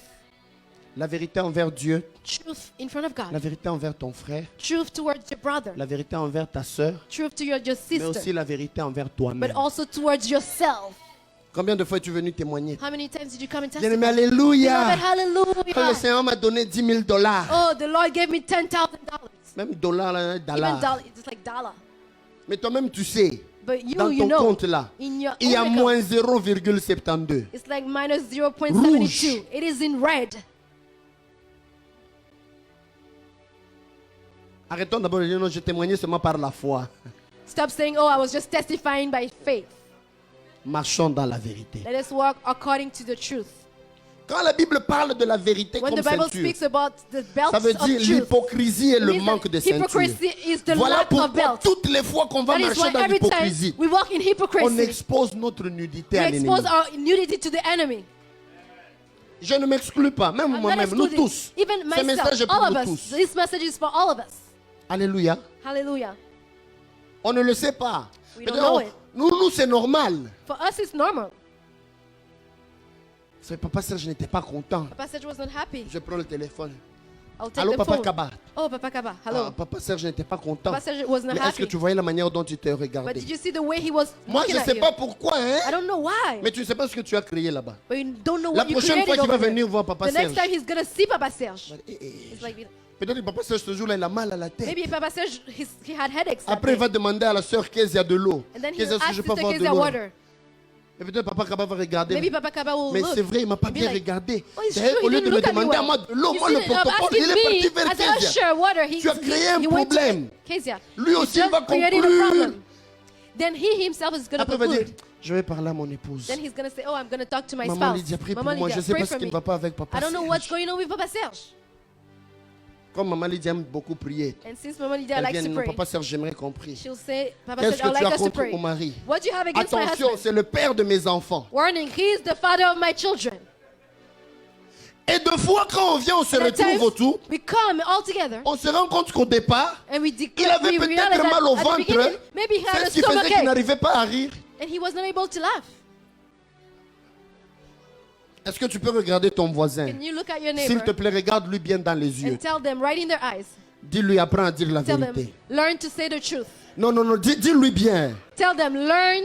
La vérité envers Dieu, Truth in front of la God. vérité envers ton frère, Truth towards your brother. la vérité envers ta sœur, Truth to your mais sister. aussi la vérité envers But toi-même. also towards yourself. Combien de fois es-tu venu témoigner? How many times did you come and Bien-aimé, testify? alléluia. Beloved, Quand le hallelujah. Seigneur m'a donné 10 000 dollars, Oh, the Lord gave me $10,000. même dollars, là, Even dollars. dollar, it's like dollar. Mais toi-même, tu sais, But dans you ton know, compte là, in your il y a own moins account, 0,72. it's like minus 0.72. Rouge. It is in red. Arrêtons d'abord de dire non, je témoignais seulement par la foi. Stop saying, oh, I was just testifying by faith. Marchons dans la vérité. Let us walk according to the truth. Quand la Bible parle de la vérité When comme the Bible ceinture, speaks about the belts ça veut of dire truth, l'hypocrisie et it le means manque that de ceinture. hypocrisy is the Voilà lack of pourquoi belts. toutes les fois qu'on va That is marcher why dans every time l'hypocrisie, we walk in on hypocrisy, expose notre nudité we à l'ennemi. expose our nudity to the enemy. Je ne m'exclus pas, même I'm not moi-même, nous excluding tous. even Ce message est myself, pour all of nous us. tous. This message is for all of us. Alléluia. Hallelujah. On ne le sait pas. We Mais don't know on- it. nous, c'est normal. For us, it's normal. C'est Papa Serge, je n'étais pas content. Papa Serge was not happy. Je prends le téléphone. I'll take Allô, the Papa phone. Kaba. Oh, Papa Kaba. Ah, Hello. Papa Serge, je n'étais pas content. Papa Serge was not Mais est-ce que happy. tu voyais la manière dont tu t'es But regardé? did you see the way he was Moi, je looking ne at sais you? pas pourquoi, hein? I don't know why. Mais tu ne sais pas ce que tu as créé là-bas. But you don't know La what you prochaine fois created qu'il va over there. venir voir Papa The next Serge. time he's gonna see Papa Serge. It's like Peut-être que Papa Serge ce jour-là, il a mal à la tête. maybe Papa Serge he had headaches. that Après, il day. va demander à la sœur qu'est-ce qu'il y a de l'eau. And then he Qu'est-ce will que ask je peux Sister avoir de Kezia l'eau? water. Et peut-être Papa Kaba va regarder. Maybe Papa Kaba will Mais look. c'est vrai, il m'a pas and be bien like, regardé. oh, it's C'est-à-dire, true, au he lieu de didn't me look at me demander à well. moi de l'eau, You moi see, le protocole, asking il est parti me vers as an Kezia. usher water. Tu as créé un he went to problème. Kezia. Lui He aussi, il just va created a conclure. problem. Then he himself is going to Après, il va dire, conclude. je vais parler à mon épouse. Then he's going to say, oh, I'm going to talk to my Maman spouse. Lydia, prie pour Mama moi. Je Lydia, ne sais pray pas ce for qui ne me. va pas avec Papa I don't know what's Serge. going on with Papa Serge. Comme Maman Lydia aime beaucoup prier, And since Mama Lydia elle likes vient, to non, pray, Papa Serge, j'aimerais qu'on prie. she'll say, Papa Qu'est-ce Serge, I'd que tu like as us to contre pray. mon mari? What do you have against my Attention, husband? c'est le père de mes enfants. Warning, he is the father of my children. Et deux fois, quand on vient, on se And at retrouve times, autour, we come all together on se rend compte qu'au départ, and we il declare, avait we peut-être realize mal au that at the beginning, ventre. maybe he had C'est a ce qui stomach faisait qu'il ache n'arrivait pas à rire. and he was not able to laugh. Est-ce que tu peux regarder ton voisin? Can you look at your S'il te neighbor plaît, regarde-lui bien dans les yeux. and tell them right in their eyes, Dis-lui, apprends à dire la tell them, vérité. learn to say the truth. Non, non, non, dis-lui bien. Tell them, learn.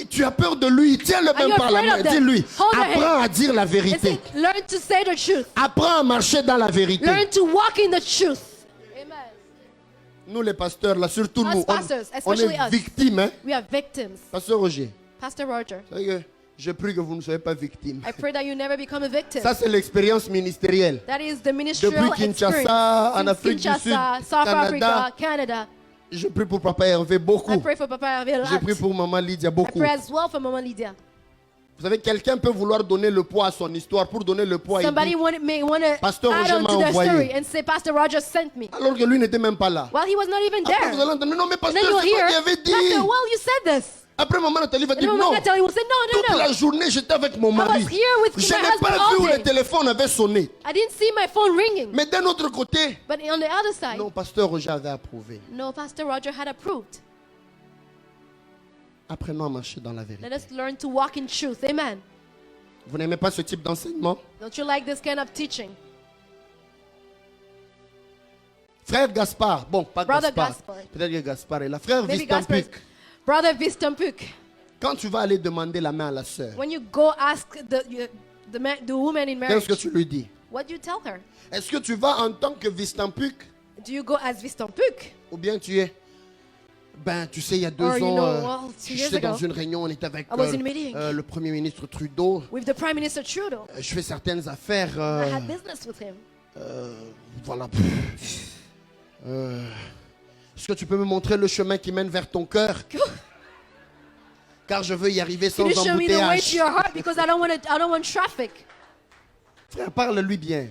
Tu as peur de lui, tiens-le Are même you par la afraid main. of them? Dis-lui, Hold their apprends à dire la And vérité. say, learn to say the truth. Apprends à marcher dans la vérité. Learn to walk in the truth. Amen. Nous, les pasteurs, là, surtout Us nous, pastors, on especially est us. victimes. Hein? We are victims. Pasteur Roger, Pastor Roger, c'est vrai que je prie que vous ne soyez pas victimes. I pray that you never become a victim. Ça, c'est l'expérience ministérielle. That is the ministerial Depuis Kinshasa, experience. en Since Afrique du Kinshasa, Sud, South Canada. Africa, Canada. Je prie pour Papa Hervé beaucoup. I pray for Papa Hervé a Je lot. prie pour Maman Lydia I beaucoup. pray as well for Mama Lydia. Vous savez, quelqu'un peut vouloir donner le poids à son histoire. Pour donner le poids, il Somebody dit, may want to Pasteur add Roger on m'a to their envoyé. story and say, Pastor Roger sent me. alors que lui n'était même pas là. Well, he was not even Après, vous there. allez entendre, non mais And pasteur, then you'll c'est toi hear, qui avais dit. Pastor, well, you said this. Après, Maman Nathalie va And dire, then non, Mama Natalie will say, no, toute no, la no. journée, j'étais avec mon mari. was here with Je my n'ai husband pas all vu où day. le téléphone avait sonné. I didn't see my phone ringing. Mais d'un autre côté, But on the other side, non, pasteur Roger avait approuvé. no, Pastor Roger had approved. Apprenons à marcher dans la vérité. Let us learn to walk in truth. Amen. Vous n'aimez pas ce type d'enseignement? Don't you like this kind of teaching? Frère Gaspard, bon, pas Brother Gaspard. Gaspard. Peut-être que Gaspard est là. Frère Maybe Gaspard. Vistampuk, Brother Vistampuk. Quand tu vas aller demander la main à la sœur, When you go ask the woman in marriage, qu'est-ce que tu lui dis? what do you tell her? Est-ce que tu vas en tant que Vistampuk Do you go as Vistampuk? ou bien tu es... Ben, tu sais, il y a 2 Or, you ans, know, well, 2 years j'étais dans ago, une réunion, on était avec I was in a meeting. le Premier ministre Trudeau. With the Prime Minister Trudeau. Je fais certaines affaires. I had business with him. Voilà. Est-ce que tu peux me montrer le chemin qui mène vers ton cœur? Car je veux y arriver sans Can you show me the way to embouteillage. your heart because I don't want traffic. Frère, parle-lui bien.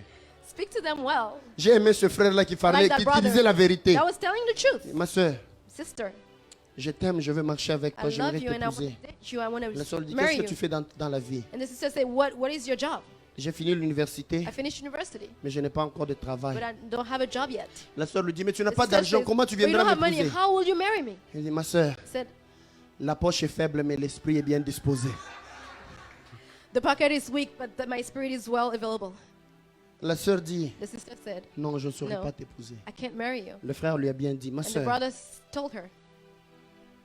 Speak to them well. J'ai aimé ce frère-là qui parlait, Like that qui brother. disait la vérité. That was telling the truth. Ma soeur, Sister, je t'aime, je veux marcher avec toi, I love j'aimerais you and I want t'épouser. to date you. I want La soeur lui to dit, marry qu'est-ce que tu you. fais dans la vie? And the sister said, what is your job? J'ai fini l'université, I finished university, mais je n'ai pas encore de but travail. I don't have a job yet. La soeur lui dit, mais tu n'as The pas sister d'argent, says, comment tu "But you don't viendras have money. m'épouser? How will you marry me?" Il dit, ma soeur, I said, la poche est faible, mais l'esprit est bien disposé. the pocket is weak, but my spirit is well available. La sœur dit, The sister said, non, je ne saurais No. pas t'épouser. I can't marry you. Le frère lui a bien dit, ma And the sœur, brother told her,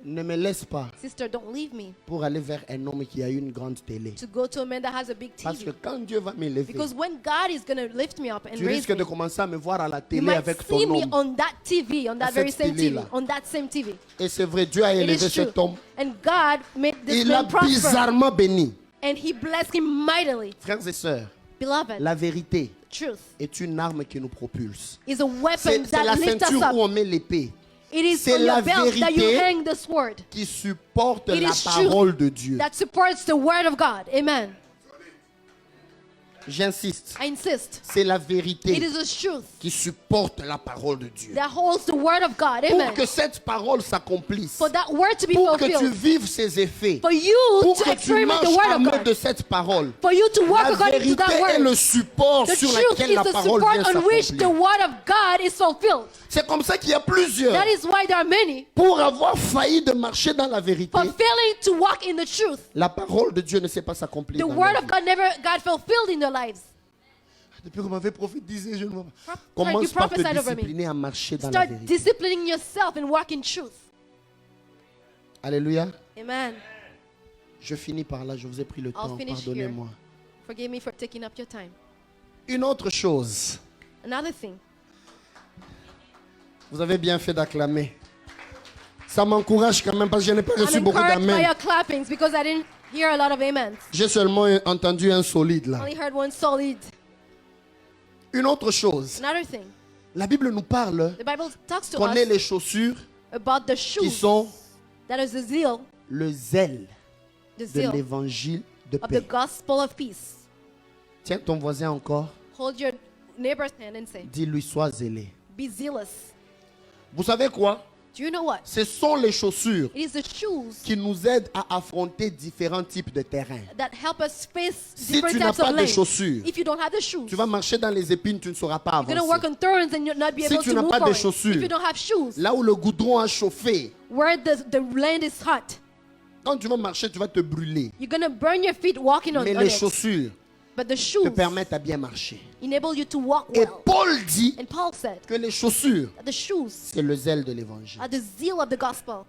ne me laisse pas sister, don't leave me pour aller vers un homme qui a une grande télé. to go to a man that has a big Parce que TV. quand Dieu va m'élever, Because when God is going to lift me up and tu raise risques de me, commencer à me voir à la you télé might avec see ton me homme. on that TV, on that À very cette same TV, télé-là. on that same TV. Et c'est vrai, Dieu a It élevé is true. cet homme. And God made this Il l'a man prosper. bizarrement béni. And he blessed him mightily. Frères et sœurs, Beloved, la vérité truth est une arme qui nous propulse. is a weapon C'est la that lifts us ceinture up. où on met l'épée It is c'est on la your belt that you vérité. hang the sword qui supporte It la is truth. parole de Dieu. that supports the word of God. Amen. J'insiste, I insist. c'est la It vérité is the truth qui supporte la parole de Dieu. that holds the word of God. Pour Amen. que cette parole s'accomplisse, For that word to be pour que tu fulfilled. vives ses effets, For you pour to que tu experiment the marches word of armé God. de cette parole, For you to walk la according to vérité that est le word. support The sur truth lequel is la the parole vient support on which the s'accomplir. word of God is fulfilled. C'est comme ça qu'il y a plusieurs. That is why there are many Pour avoir failli de marcher dans la vérité, for failing to walk in the truth. la parole de Dieu ne s'est pas s'accomplir The dans word leur of vie. God never got fulfilled in their lives. Depuis qu'on m'avait prophétisé, je ne vois pas. You Commence par te prophesied over me. discipliner à marcher dans la Start vérité. disciplining yourself and walk in truth. Alléluia. Amen. Je finis par là, je vous ai pris le I'll temps, finish pardonnez-moi. Forgive me for taking up your time. Une autre chose, Another thing. vous avez bien fait d'acclamer. Ça m'encourage quand même parce que je n'ai pas I'm reçu beaucoup encouraged by d'amen. your clappings because I didn't hear a lot of amens. J'ai seulement entendu un solide I là. only heard one solid. Une autre chose, Another thing. la Bible nous parle The Bible talks to qu'on ait us les chaussures about the qui shoes sont that is the zeal, le zèle the de zeal l'évangile de of the paix. gospel of peace. Tiens ton voisin encore, Hold your neighbor's hand and say, dis-lui sois zélé. be zealous. Vous savez quoi? Do you know what? Ce sont les chaussures It is the shoes qui nous aident à affronter différents types de terrains. that help us face Si different tu n'as types pas of de lanes. chaussures, If you don't have the shoes, tu vas marcher dans les épines, tu ne sauras pas you're going to work avancer. on thorns and you'll not be Si able tu to n'as move pas de forward. chaussures, If you don't have shoes, là où le goudron a chauffé, where the land is hot, quand tu vas marcher, tu vas te brûler. you're going to burn your feet walking on Mais it. les chaussures But the te shoes permettent à bien marcher. enable you to walk Et well. Paul dit And Paul said que les chaussures, that the shoes c'est le zèle de l'évangile. are the zeal of the gospel.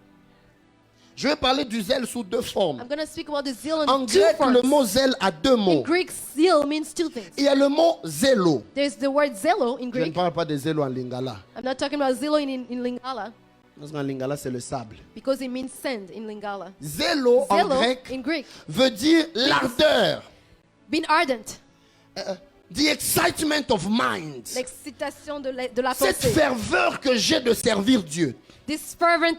Je vais parler du zèle sous deux formes. I'm going to speak about the zeal En in two grec, le forms. mot zèle a deux In mots. Greek, zeal means two things. Il y a le mot zélo. There's the word zelo in Je ne Greek. parle pas de zélo en lingala. I'm not talking about zelo in Lingala Parce qu'en lingala, c'est le sable. because it means sand in Lingala. Zélo en Zelo grec in Greek, veut dire l'ardeur. being ardent, The excitement of mind. l'excitation de la Cette pensée. ferveur que j'ai de servir Dieu. This fervent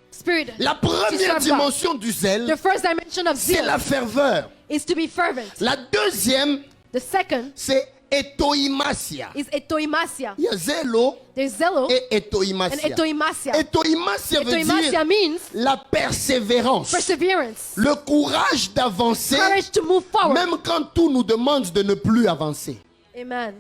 spirit. La première serve God. dimension du The zèle, first dimension of c'est zeal la ferveur. is to be fervent. La deuxième, The second c'est etoimasia. is etoimasia. Il y a zélo There's zelo et and etoimasia. etoimasia. Etoimasia veut Etoimasia dire means la persévérance, perseverance, le courage d'avancer, courage to move forward. même quand tout nous demande de ne plus avancer. Amen.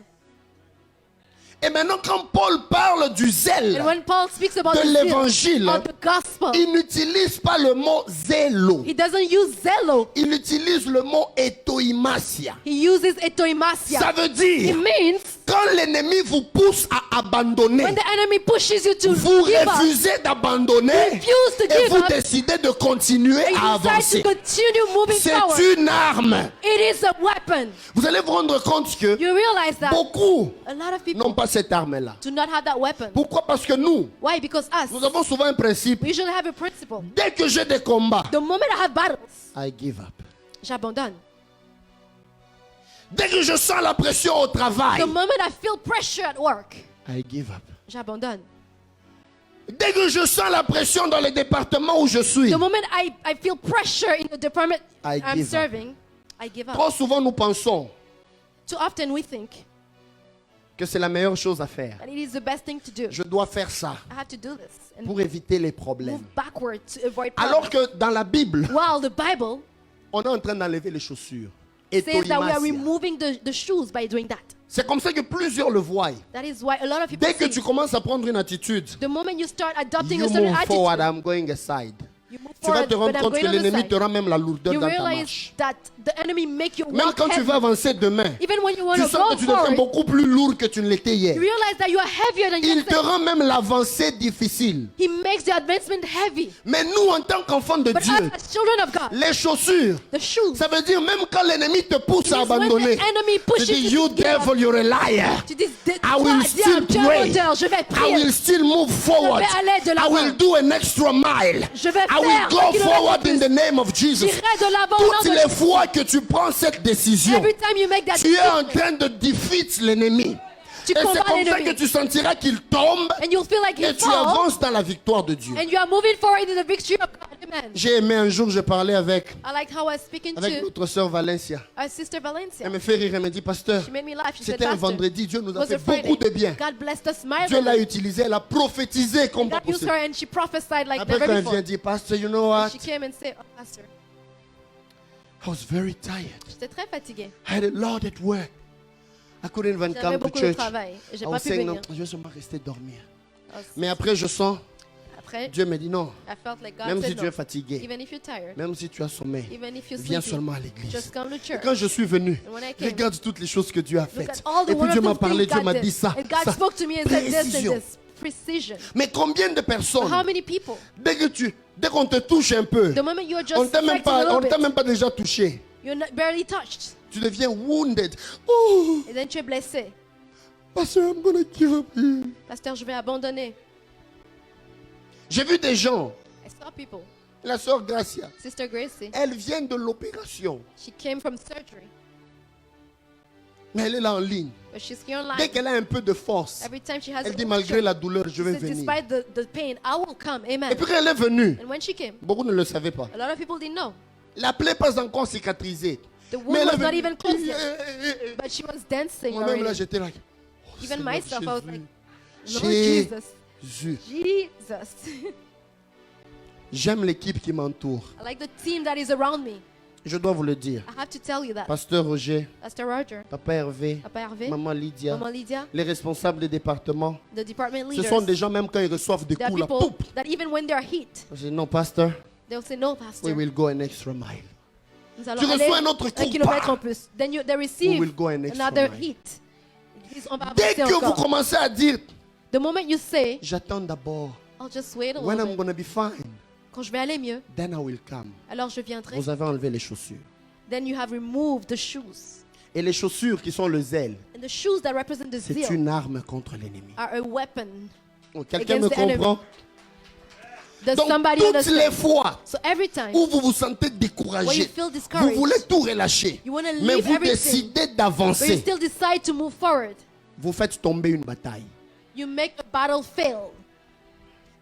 Et maintenant, quand Paul parle du zèle, And when Paul speaks about de the zeal l'évangile, of the gospel, il n'utilise pas le mot zélo. he doesn't use zelo. Il utilise le mot etoimasia. He uses etoimasia. Ça veut It dire, means Quand l'ennemi vous pousse à abandonner, When the enemy pushes you to vous give up, refusez d'abandonner refuse to et give vous up, décidez de continuer à and you decide avancer. to continue moving forward. C'est une arme. It is a weapon. Vous allez vous rendre compte que You realize that beaucoup a lot of people n'ont pas cette arme-là. do not have that weapon. Pourquoi? Parce que nous Why? Because nous avons souvent un principe. we usually have a principle. Dès que j'ai des combats, The moment I have battles, I give up. j'abandonne. Dès que je sens la pression au travail, The moment I feel pressure at work, I give up. j'abandonne. Dès que je sens la pression dans les départements où je suis, The moment I feel pressure in the department I I'm give up. serving, I give up. trop souvent nous pensons Too often we think que c'est la meilleure chose à faire. that it is the best thing to do. Je dois faire ça I have to do this and pour éviter les move problèmes. backward to avoid Alors problems. que dans la Bible, While the Bible on est en train d'enlever les chaussures. says that we are Etoimasia. removing the shoes by doing that. C'est comme ça que plusieurs le voient. That is why a lot of people Dès que think tu commences à prendre une attitude, the moment you start adopting you a certain move attitude, forward, I'm going aside. you move Tu vas forward, te rendre but I'm compte que going on the l'ennemi side. te rend même la lourdeur You dans ta realize marche. that the enemy make you Même walk quand tu heavy. vas avancer demain, Even when you want tu to sens go que tu deviens forward, beaucoup plus lourd que tu ne l'étais hier. you realize that you are heavier than Il te yesterday. rend même l'avancée difficile. He makes the advancement heavy. Mais nous, en tant qu'enfants de But Dieu, us as children of God, les chaussures, the shoes, ça veut dire même quand l'ennemi te pousse à means when abandonner, the enemy tu pushes dis, you you to give up, devil, you're a liar. tu dis, I will still pray. je vais I prier. will still move forward. Je vais aller de I l'avant. will do an extra mile. Je vais I will faire go 1 kilomètre forward de in plus. the name of Jesus. J'irai de l'avant au nom Toutes de les Jésus. fois que tu prends cette décision, Every time you make that tu es en decision, train de defeat l'ennemi. tu Et c'est combats comme ça l'ennemi. que tu sentiras qu'il tombe And you'll feel like et he tu falls, avances dans la victoire de Dieu. and you are moving forward in the victory of God. Amen. J'ai aimé un jour, je parlais avec I like how I was speaking to notre sœur Valencia. our sister Valencia. Elle me fait rire, elle me dit, pasteur, She made me laugh. She said, c'était un Pastor, vendredi, Dieu nous it a was fait a Friday. beaucoup de bien. God blessed us Dieu l'a mightily. utilisé, elle a prophétisé comme pas God used possible. her and she prophesied like Après, quand never elle vient before. dire, pasteur, you know what? She came and said, oh, Pastor, I was very tired. j'étais très fatiguée. I had a lot at work. I couldn't even J'avais come to beaucoup de church. travail. Et j'ai I pas was pu saying, non, venir. je vais seulement rester dormir. I was- Mais après, je sens, Après, Dieu me dit non. I felt like God Même si said tu es no. fatigué, Even if you're tired, même si tu as sommeil, even if you're viens sleepy, seulement à l'église. just come to Et church. quand je suis venu, And when I came, regarde toutes les choses que Dieu a Look faites. at all the Et puis Dieu m'a wonderful parlé, things Dieu m'a God dit did. ça. And God ça. spoke to me and said this Précision. and this. Precision. Mais combien de personnes, How many people? dès qu'on te touche un peu, The moment you are just on t'a même affected a pas, on little t'a bit, même pas déjà touché. you're not, barely touched. Tu deviens wounded. Oh, Et then tu es blessé. pasteur, I'm gonna give up here. Pasteur, je vais abandonner. J'ai vu des gens, I saw people. la sœur Gracia, Sister Gracie, elle vient de l'opération, she came from surgery, mais elle est là en ligne. but she's here online. Dès qu'elle a un peu de force, Every time she has elle a dit little malgré strength, la douleur, je she vais says, venir. despite the pain, I will come. Et Amen. puis quand elle est venue, And when she came, beaucoup ne le savaient pas. a lot of people didn't know. La plaie pas encore cicatrisée. The wound Mais elle was est not venue. even closed yet. But she was dancing Moi-même là, already. j'étais là. Oh, Even Seigneur myself, I was Jésus. like, Lord Jesus. Jésus. Jesus. J'aime l'équipe qui m'entoure. I like the team that is around me. Je dois vous le dire. I have to tell you that. Pasteur Roger, Pastor Roger, Papa Hervé, Papa Hervé, Maman Lydia, Maman Lydia, les responsables des départements. the department Ce leaders. sont des gens, même quand ils reçoivent des There are coups, là, people poup. that even when they are hit, Je dis non, pasteur, they'll say, no, Pastor. we will go an extra mile. Nous allons Tu aller reçois un autre coup, 1 kilomètre bah. en plus. Then they We receive will go an extra another mile. hit. Ils disent, on va Dès avancer que vous encore. commencez à dire, The moment you say, j'attends d'abord, I'll just wait a when little I'm bit. going to be fine, Quand je vais aller mieux, then I will come. alors je viendrai. Vous avez enlevé les chaussures. Then you have removed the shoes. Et les chaussures qui sont le zèle, And the shoes that represent the c'est zeal une arme contre l'ennemi. are a weapon. Oh, quelqu'un me Against the enemy. comprend? Does Donc, somebody toutes understand? les fois So every time où vous vous sentez when you découragé, feel vous discouraged, voulez tout relâcher, you want to mais leave vous everything, décidez but you d'avancer, still decide to move forward, vous faites tomber une bataille. you make a battle fail.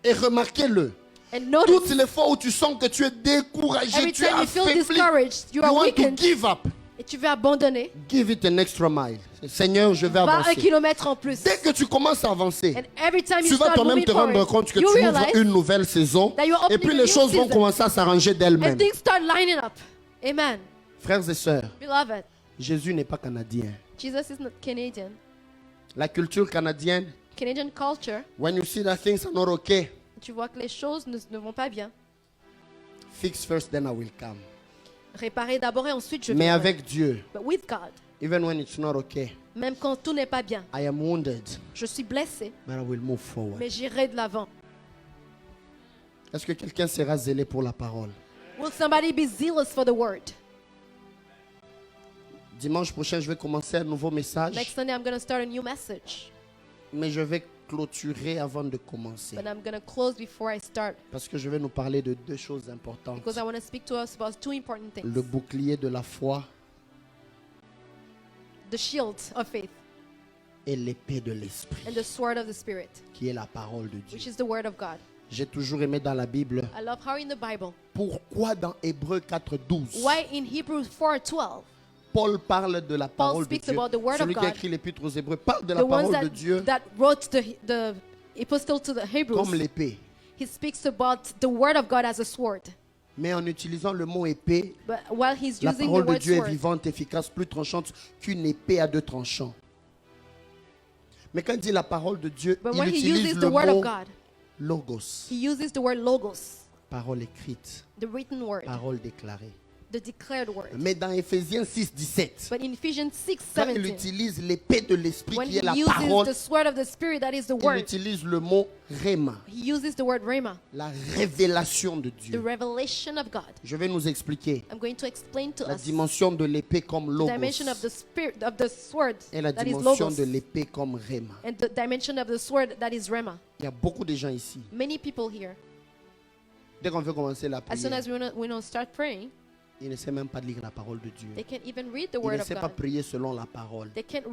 Et remarquez-le, And notice, toutes les fois où tu sens que tu es découragé, every tu es time you feel affaibli, discouraged, you you are want to weakened, give up. et tu veux abandonner, Give it an extra mile. Seigneur, je vais va 1 avancer. kilomètre en plus. Dès que tu commences à avancer, And every time tu you vas start toi-même moving te rendre forward, compte que you tu ouvres realize une nouvelle saison that you are et opening puis a les new choses vont season. commencer à s'arranger and d'elles-mêmes. things start lining up. Amen. Frères et sœurs, Beloved, Jésus n'est pas canadien. Jesus is not Canadian. La culture canadienne, Canadian culture, when you see that things are not okay, tu vois que les choses ne vont pas bien. fix first, then I will come. Réparer d'abord et ensuite je Mais viendrai. avec Dieu, But with God, Even when it's not okay, Même quand tout n'est pas bien. I am wounded, Je suis blessé, but I will move forward. mais j'irai de l'avant. Est-ce que quelqu'un sera zélé pour la parole? Will somebody be zealous for the word? Dimanche prochain, je vais commencer un nouveau message, Next Sunday, I'm going to start a new message. mais je vais clôturer avant de commencer. But I'm going to close before I start. Parce que je vais nous parler de deux choses importantes. Because I want to speak to us about two important things. Le bouclier de la foi The shield of faith et l'épée de l'esprit, and the sword of the Spirit, qui est la parole de which Dieu. is the word of God. J'ai toujours aimé dans la Bible. I love how in the Bible, Pourquoi dans Hébreux 4:12, why in Hebrews 4:12, Paul parle de la parole de speaks Dieu. about the word Celui of qui a God. écrit l'épître aux Hébreux parle de the la ones parole de Dieu that wrote the epistle to the comme Hebrews, l'épée. he speaks about the word of God as a sword. Mais en utilisant le mot épée, But while he's la using the parole de word Dieu est sword, vivante, efficace, plus tranchante qu'une épée à deux tranchants. Mais quand il dit la parole de Dieu, but il when he utilise uses le the word mot of God, logos, he uses the word logos, parole écrite, the written word, parole déclarée. the declared word. Mais dans Éphésiens 6:17, But in Ephesians quand il 6:17, utilise l'épée de l'esprit when qui est he la uses parole, the sword of the Spirit, that is the il word, utilise le mot rhéma, he uses the word rhema, la révélation de the Dieu. revelation of God. Je vais nous expliquer I'm going to explain to la us dimension de l'épée comme the logos dimension of the spirit of the sword et la that is dimension logos, de l'épée comme rhéma. and the dimension of the sword that is rhema. Il y a beaucoup de gens ici. Many people here, Dès qu'on veut commencer la as soon prière, as we don't start praying, ils ne savent même pas lire la parole de Dieu. they can't even read the Ils word ne of savent pas God. prier selon la parole. They can't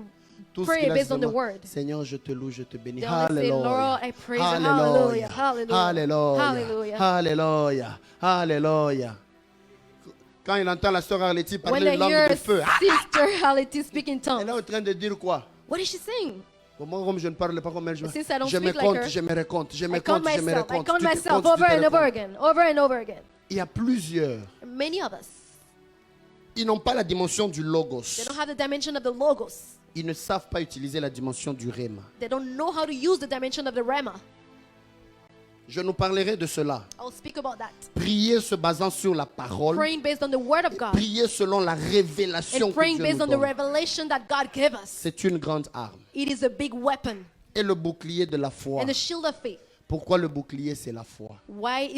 Tout ce pray qu'il a, based c'est on the seulement, word. Seigneur, je te loue, je te bénis. They only say, Alléluia. Lord, I praise you. Alléluia. Hallelujah. Alléluia. Hallelujah. Alléluia. Alléluia. Quand il entend la sœur Arletty When parler they une langue hear de feu, Sister Hality speak in elle tongues, est en train de dire quoi? what is she saying? Moi, comme je ne parle pas comme elle, Since I don't je me speak like compte, her, je me raconte, je me I count compte, je me myself. I raconte. count Tu te myself comptes, tu over te and over racontes. again, over and over again. Il y a plusieurs. Many of us, Ils n'ont pas la dimension du they logos. don't have the dimension of the logos. Ils ne savent pas utiliser la dimension du rhéma. They don't know how to use the dimension of the rhema. Je nous parlerai de cela. I'll speak about that. Prier se basant sur la parole. Praying based on the word of God Prier selon la révélation and que praying Dieu based nous on the donne. revelation that God gave us. C'est une grande arme. It is a big weapon. Et le bouclier de la foi. And the shield of faith. Pourquoi le bouclier, c'est la foi? Why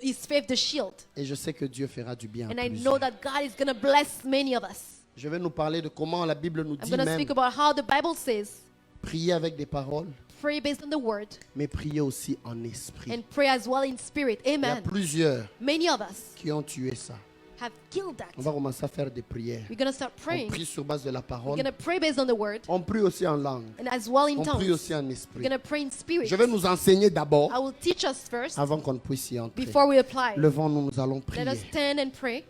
is faith the shield? Et je sais que Dieu fera du bien à And I plusieurs. know that God is going to bless many of us. Je vais nous parler de comment la Bible nous I'm dit going to même speak about how the Bible says prier avec des paroles, pray based on the word mais prier aussi en esprit. and pray as well in spirit. Il y a Amen. plusieurs Many of us qui ont tué ça. have killed that. On va commencer à faire des prières. We're going to start On praying. prie sur base de la We're parole. going to pray based on the word On prie aussi en langue. and as well in On prie tongues. aussi en We're esprit. going to pray in spirit. Je vais nous enseigner d'abord I will teach us first avant qu'on ne puisse y entrer. before we apply. Levons-nous, nous allons Let us prier. stand and pray.